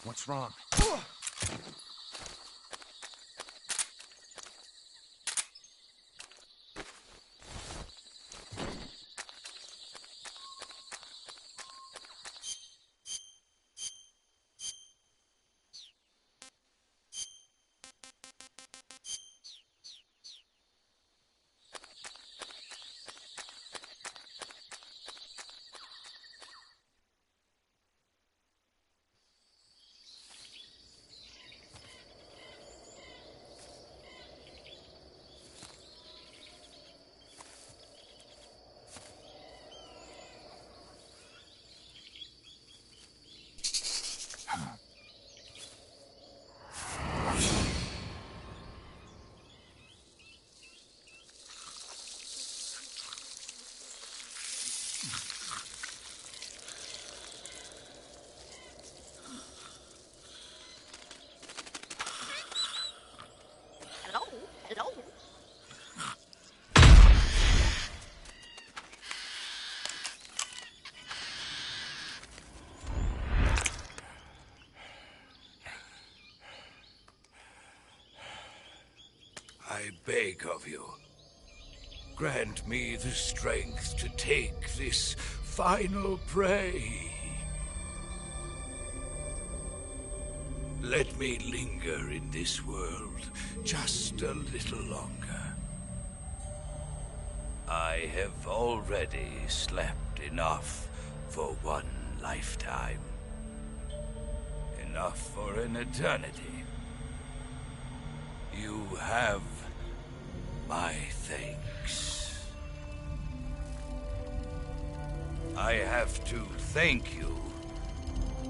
What's wrong? Hello? Hello? I beg of you, grant me the strength to take this final prey. Let me linger in this world just a little longer. I have already slept enough for one lifetime. enough for an eternity. You have my thanks. I have to thank you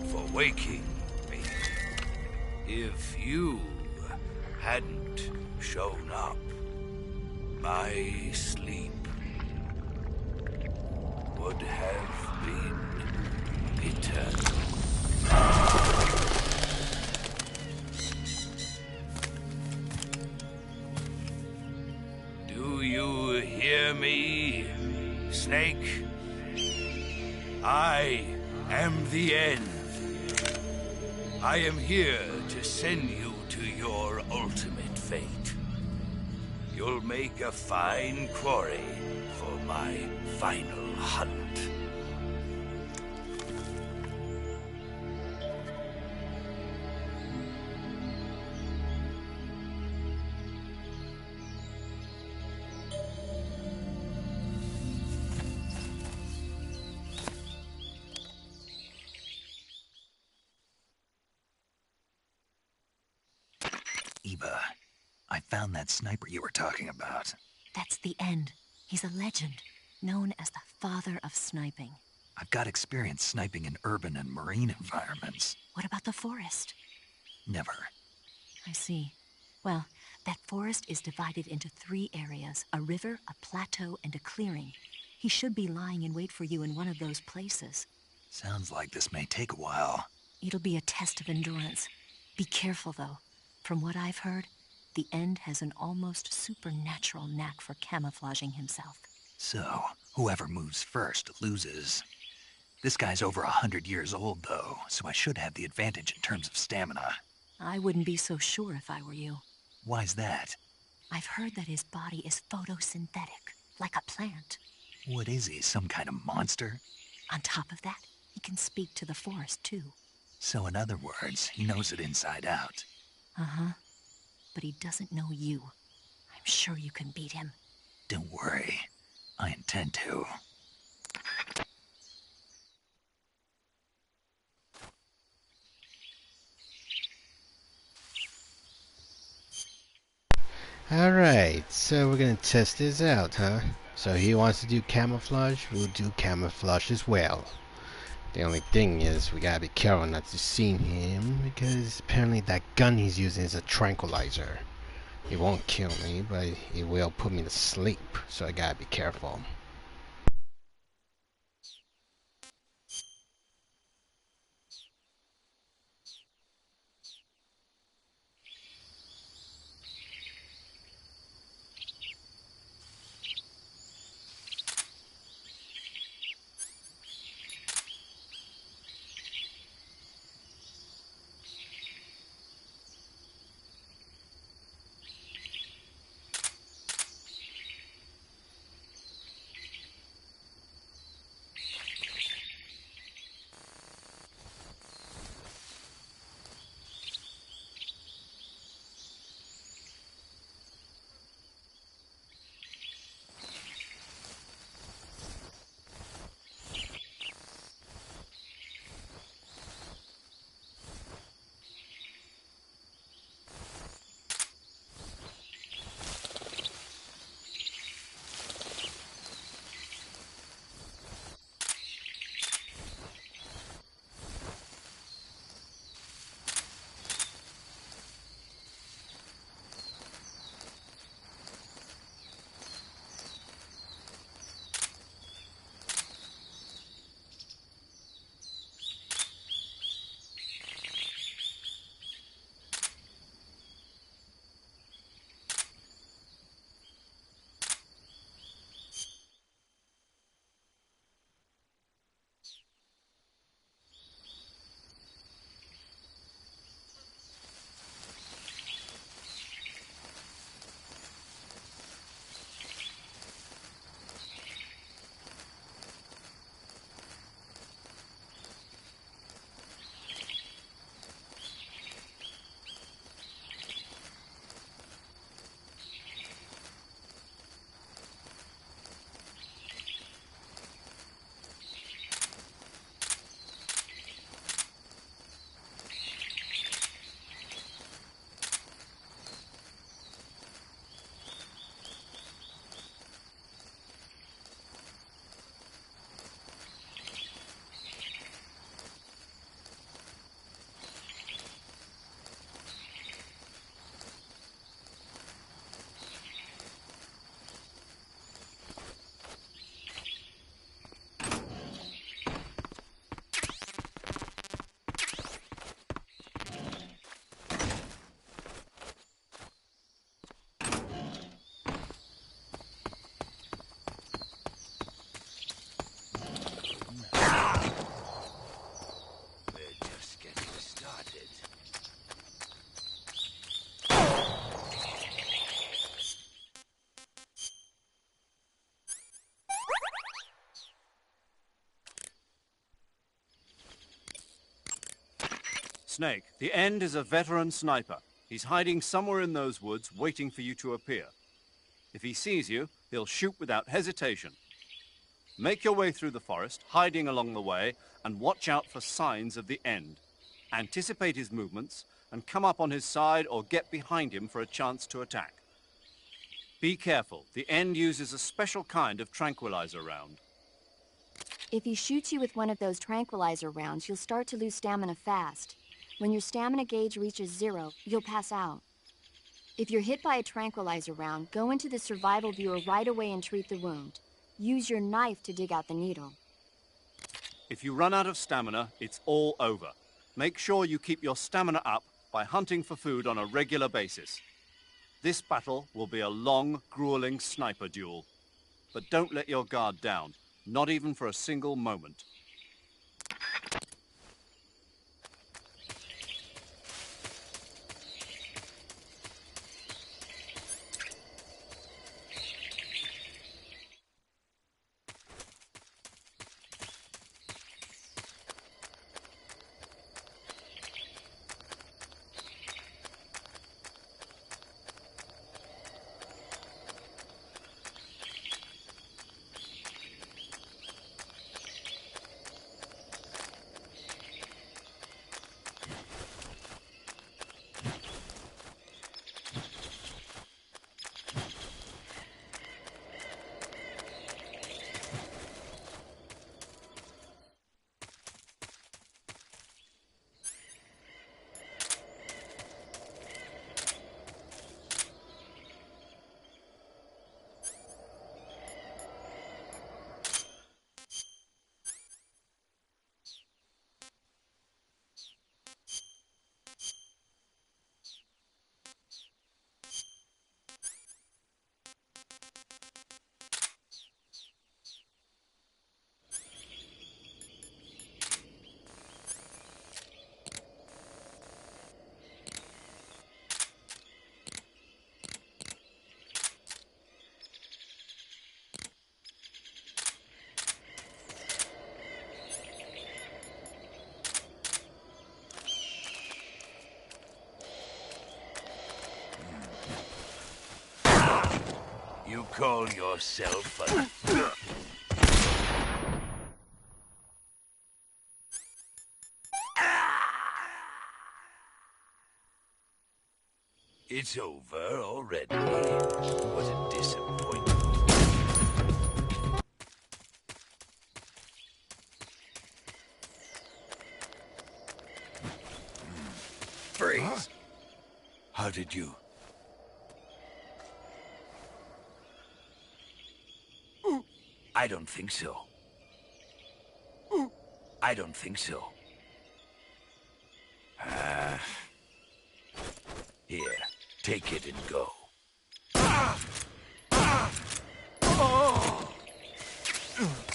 for waking me. If you hadn't shown up, my sleep would have been eternal. Do you hear me, Snake? I am the end. I am here to send you to your ultimate fate. You'll make a fine quarry for my final hunt. Eva, I found that sniper you were talking about. That's the end. He's a legend, known as the father of sniping. I've got experience sniping in urban and marine environments. What about the forest? Never. I see. Well, that forest is divided into 3 areas, a river, a plateau, and a clearing. He should be lying in wait for you in one of those places. Sounds like this may take a while. It'll be a test of endurance. Be careful, though. From what I've heard, the End has an almost supernatural knack for camouflaging himself. So, whoever moves first loses. This guy's over 100 years old, though, so I should have the advantage in terms of stamina. I wouldn't be so sure if I were you. Why's that? I've heard that his body is photosynthetic, like a plant. What is he, some kind of monster? On top of that, he can speak to the forest, too. So in other words, he knows it inside out. Uh-huh. But he doesn't know you. I'm sure you can beat him. Don't worry. I intend to. Alright, so we're gonna test this out, huh? So he wants to do camouflage, we'll do camouflage as well. The only thing is, we gotta be careful not to see him, because apparently that gun he's using is a tranquilizer. It won't kill me, but it will put me to sleep, so I gotta be careful. Snake, the End is a veteran sniper. He's hiding somewhere in those woods, waiting for you to appear. If he sees you, he'll shoot without hesitation. Make your way through the forest, hiding along the way, and watch out for signs of the End. Anticipate his movements, and come up on his side or get behind him for a chance to attack. Be careful. The End uses a special kind of tranquilizer round. If he shoots you with one of those tranquilizer rounds, you'll start to lose stamina fast. When your stamina gauge reaches 0, you'll pass out. If you're hit by a tranquilizer round, go into the survival viewer right away and treat the wound. Use your knife to dig out the needle. If you run out of stamina, it's all over. Make sure you keep your stamina up by hunting for food on a regular basis. This battle will be a long, grueling sniper duel. But don't let your guard down, not even for a single moment. You call yourself a... It's over already. What a disappointment. Freeze! Huh? How did you... I don't think so. I don't think so. Here, take it and go.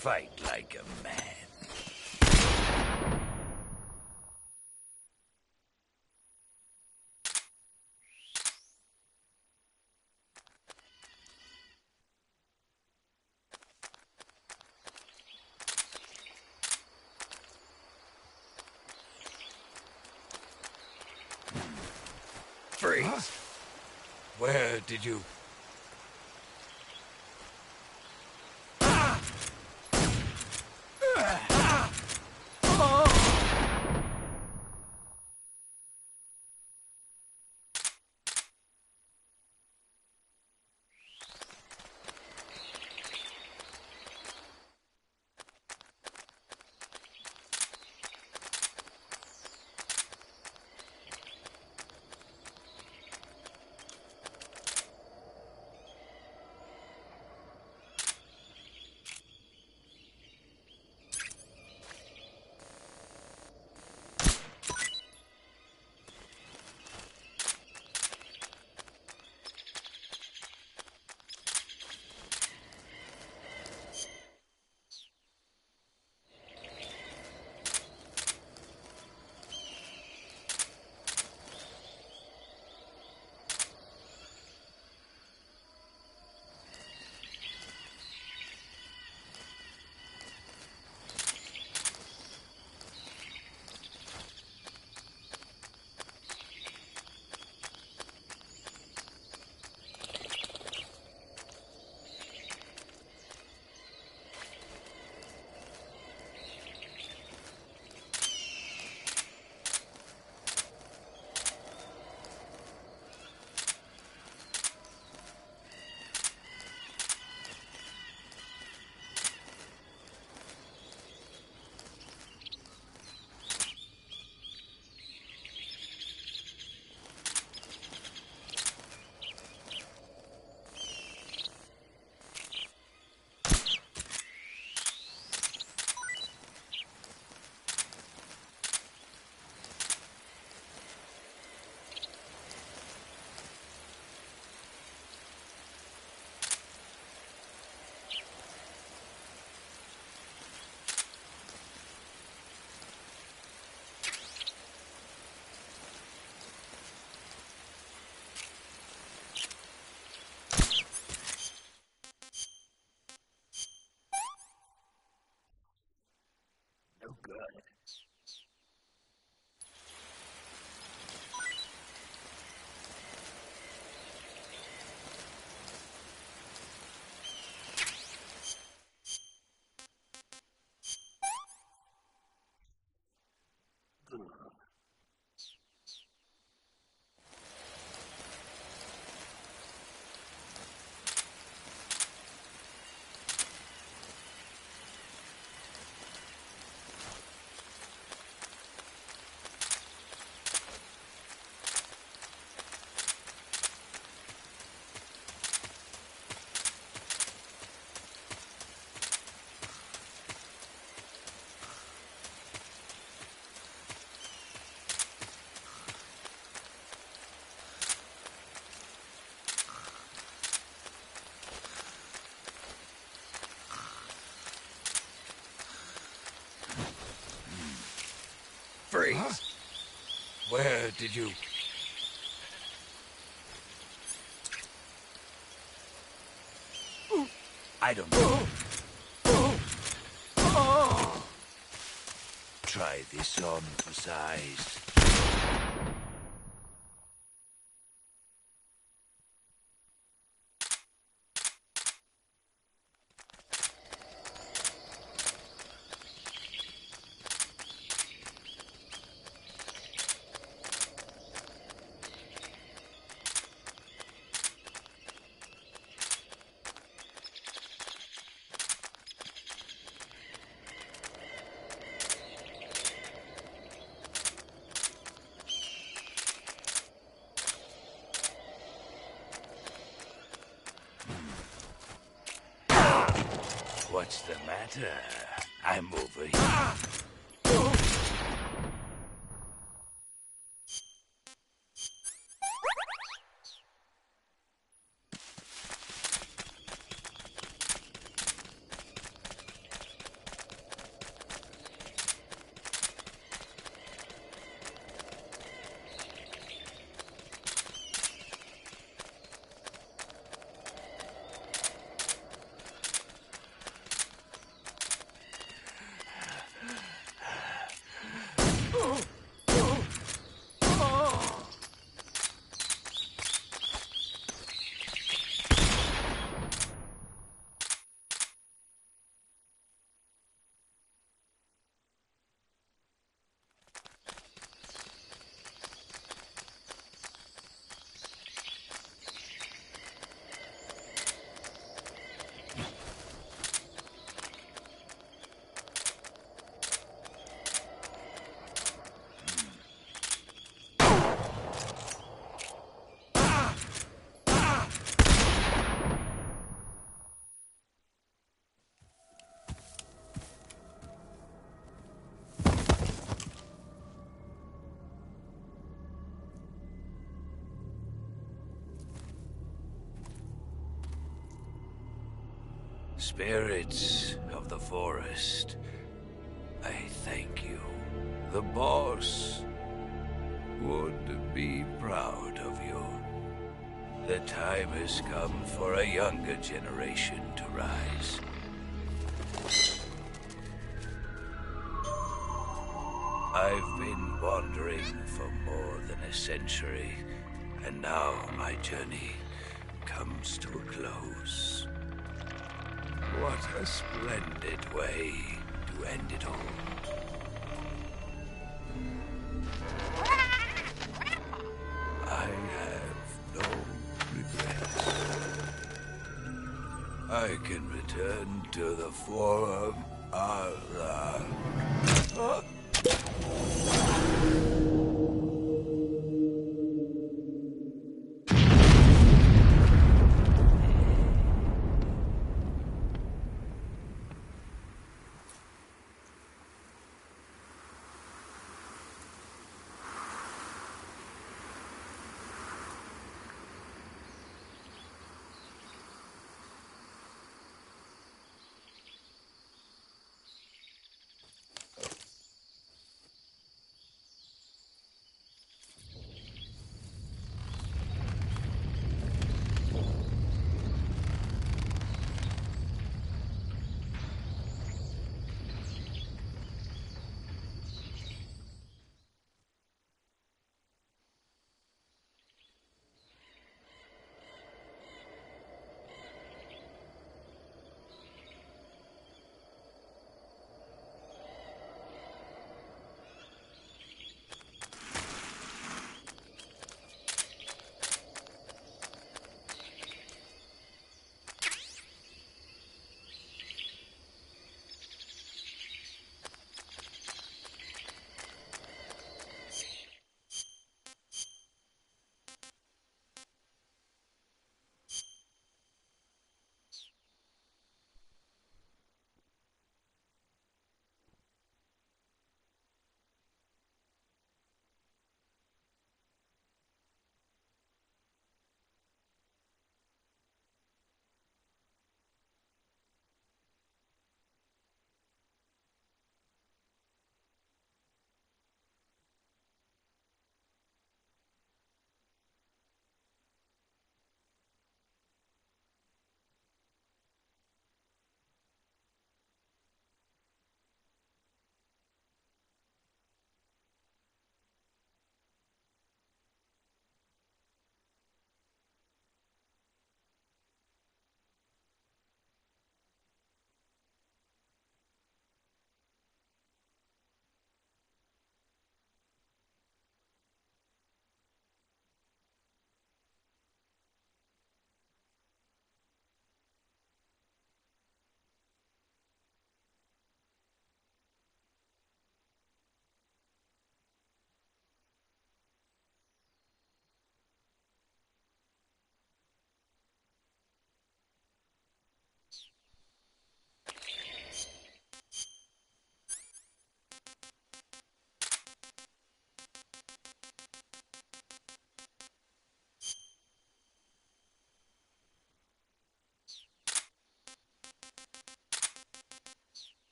Fight like a man. Freeze! Huh? Where did you... Where did you... I don't know. Try this on for size. What's the matter? I'm over here. Spirits of the forest, I thank you. The boss would be proud of you. The time has come for a younger generation to rise. I've been wandering for more than a century, and now my journey comes to a close. What a splendid way to end it all. I have no regrets. I can return to the Forum Allah.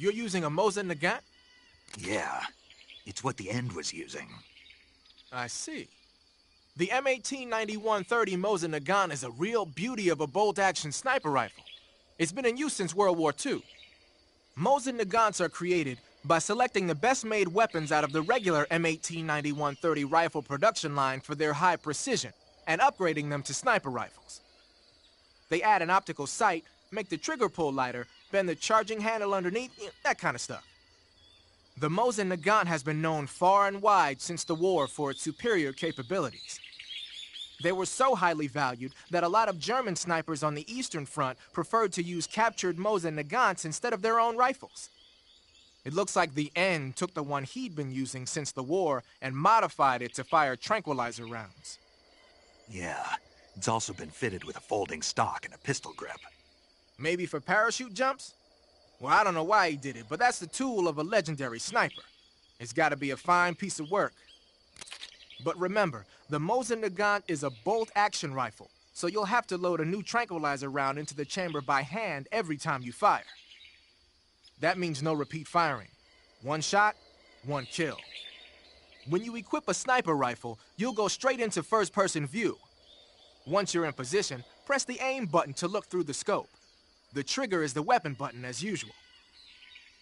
You're using a Mosin Nagant? Yeah, it's what the End was using. I see. The M1891-30 Mosin Nagant is a real beauty of a bolt-action sniper rifle. It's been in use since World War II. Mosin Nagants are created by selecting the best-made weapons out of the regular M1891-30 rifle production line for their high precision, and upgrading them to sniper rifles. They add an optical sight, make the trigger pull lighter, bend the charging handle underneath, that kind of stuff. The Mosin Nagant has been known far and wide since the war for its superior capabilities. They were so highly valued that a lot of German snipers on the Eastern Front preferred to use captured Mosin Nagants instead of their own rifles. It looks like the N took the one he'd been using since the war and modified it to fire tranquilizer rounds. Yeah, it's also been fitted with a folding stock and a pistol grip. Maybe for parachute jumps? Well, I don't know why he did it, but that's the tool of a legendary sniper. It's gotta be a fine piece of work. But remember, the Mosin Nagant is a bolt-action rifle, so you'll have to load a new tranquilizer round into the chamber by hand every time you fire. That means no repeat firing. One shot, one kill. When you equip a sniper rifle, you'll go straight into first-person view. Once you're in position, press the aim button to look through the scope. The trigger is the weapon button as usual.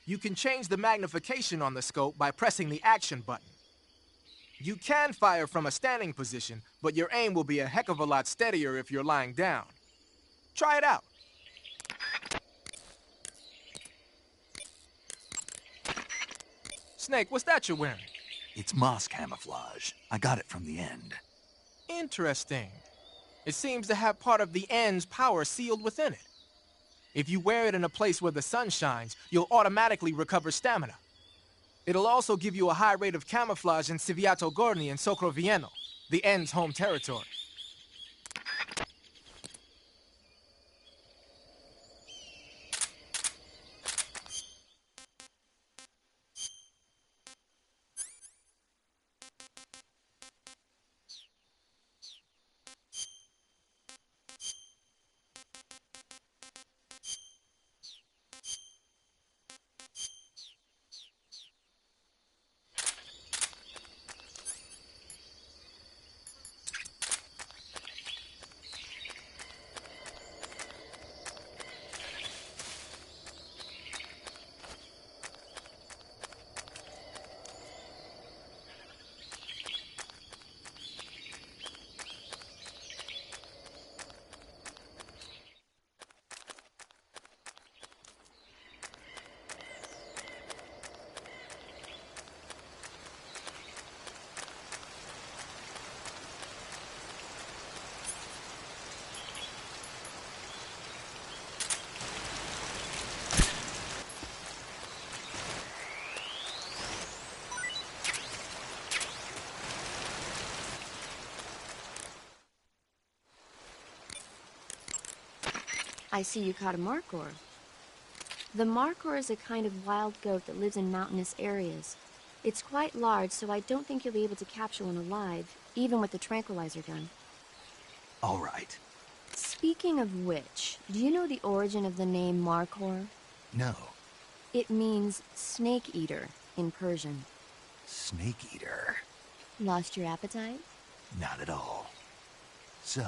You can change the magnification on the scope by pressing the action button. You can fire from a standing position, but your aim will be a heck of a lot steadier if you're lying down. Try it out. Snake, what's that you're wearing? It's moss camouflage. I got it from the End. Interesting. It seems to have part of the End's power sealed within it. If you wear it in a place where the sun shines, you'll automatically recover stamina. It'll also give you a high rate of camouflage in Civiato Gorni and Socrovieno, the End's home territory. I see you caught a Markhor. The Markhor is a kind of wild goat that lives in mountainous areas. It's quite large, so I don't think you'll be able to capture one alive, even with the tranquilizer gun. All right. Speaking of which, do you know the origin of the name Markhor? No. It means snake eater in Persian. Snake eater? Lost your appetite? Not at all. So,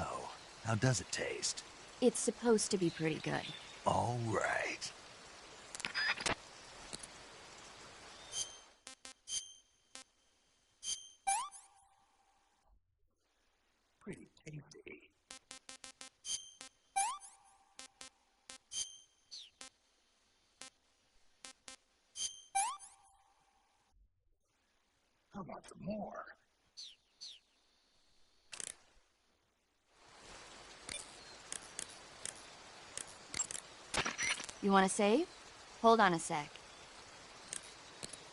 how does it taste? It's supposed to be pretty good. All right. Pretty tasty. How about some more? You want to save? Hold on a sec.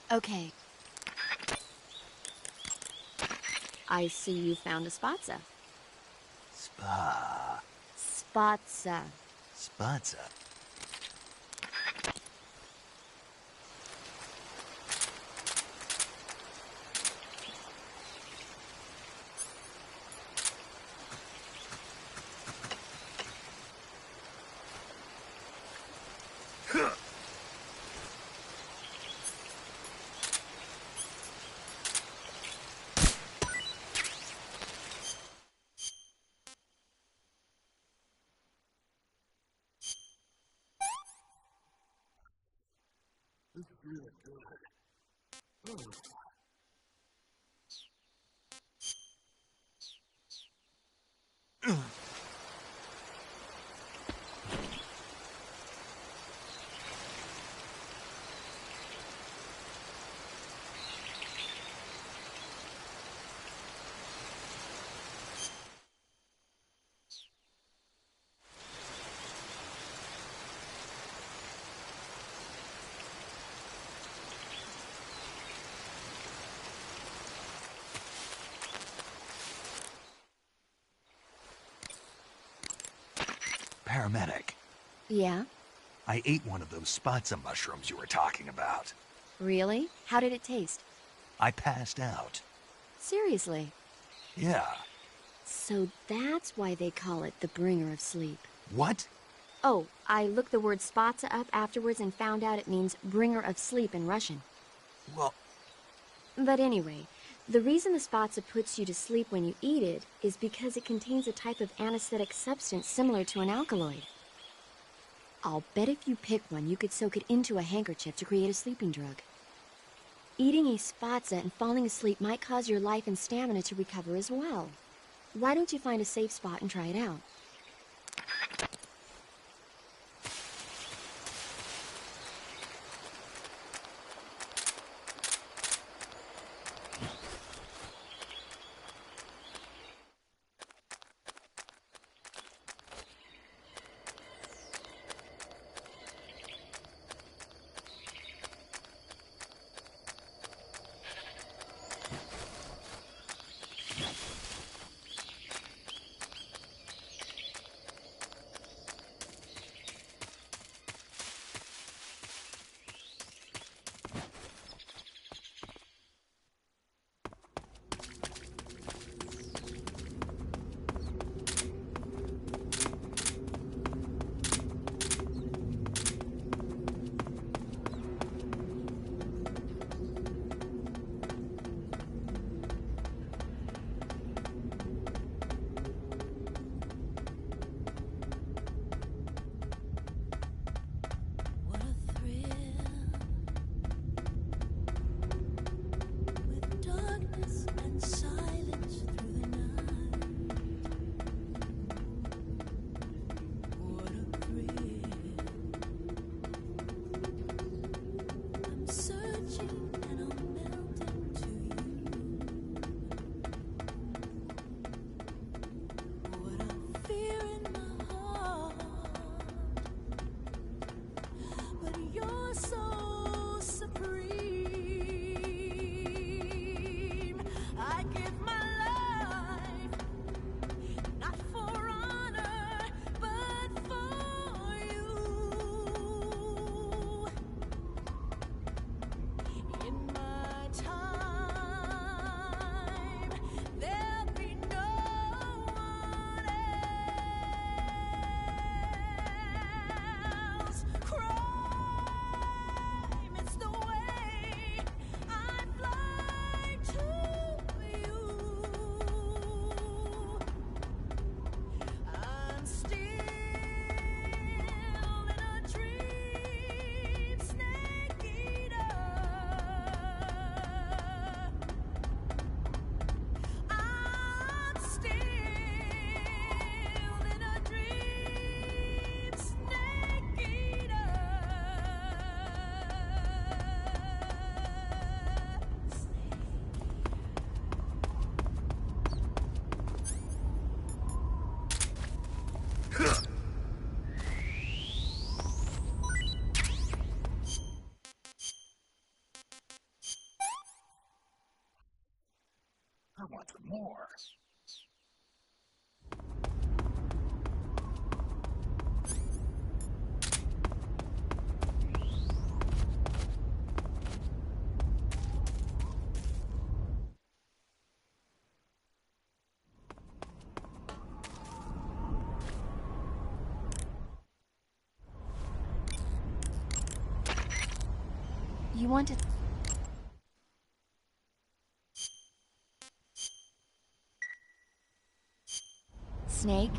Okay. I see you found a spatza. Spatza. Spatza. Paramedic, Yeah? I ate one of those spots of mushrooms you were talking about. Really? How did it taste? I passed out. Seriously? Yeah. So that's why they call it the bringer of sleep. What? Oh, I looked the word spatsa up afterwards and found out it means bringer of sleep in Russian. Well... But anyway, the reason the spatsa puts you to sleep when you eat it is because it contains a type of anesthetic substance similar to an alkaloid. I'll bet if you pick one, you could soak it into a handkerchief to create a sleeping drug. Eating a spatsa and falling asleep might cause your life and stamina to recover as well. Why don't you find a safe spot and try it out? I want more. You want to... Snake?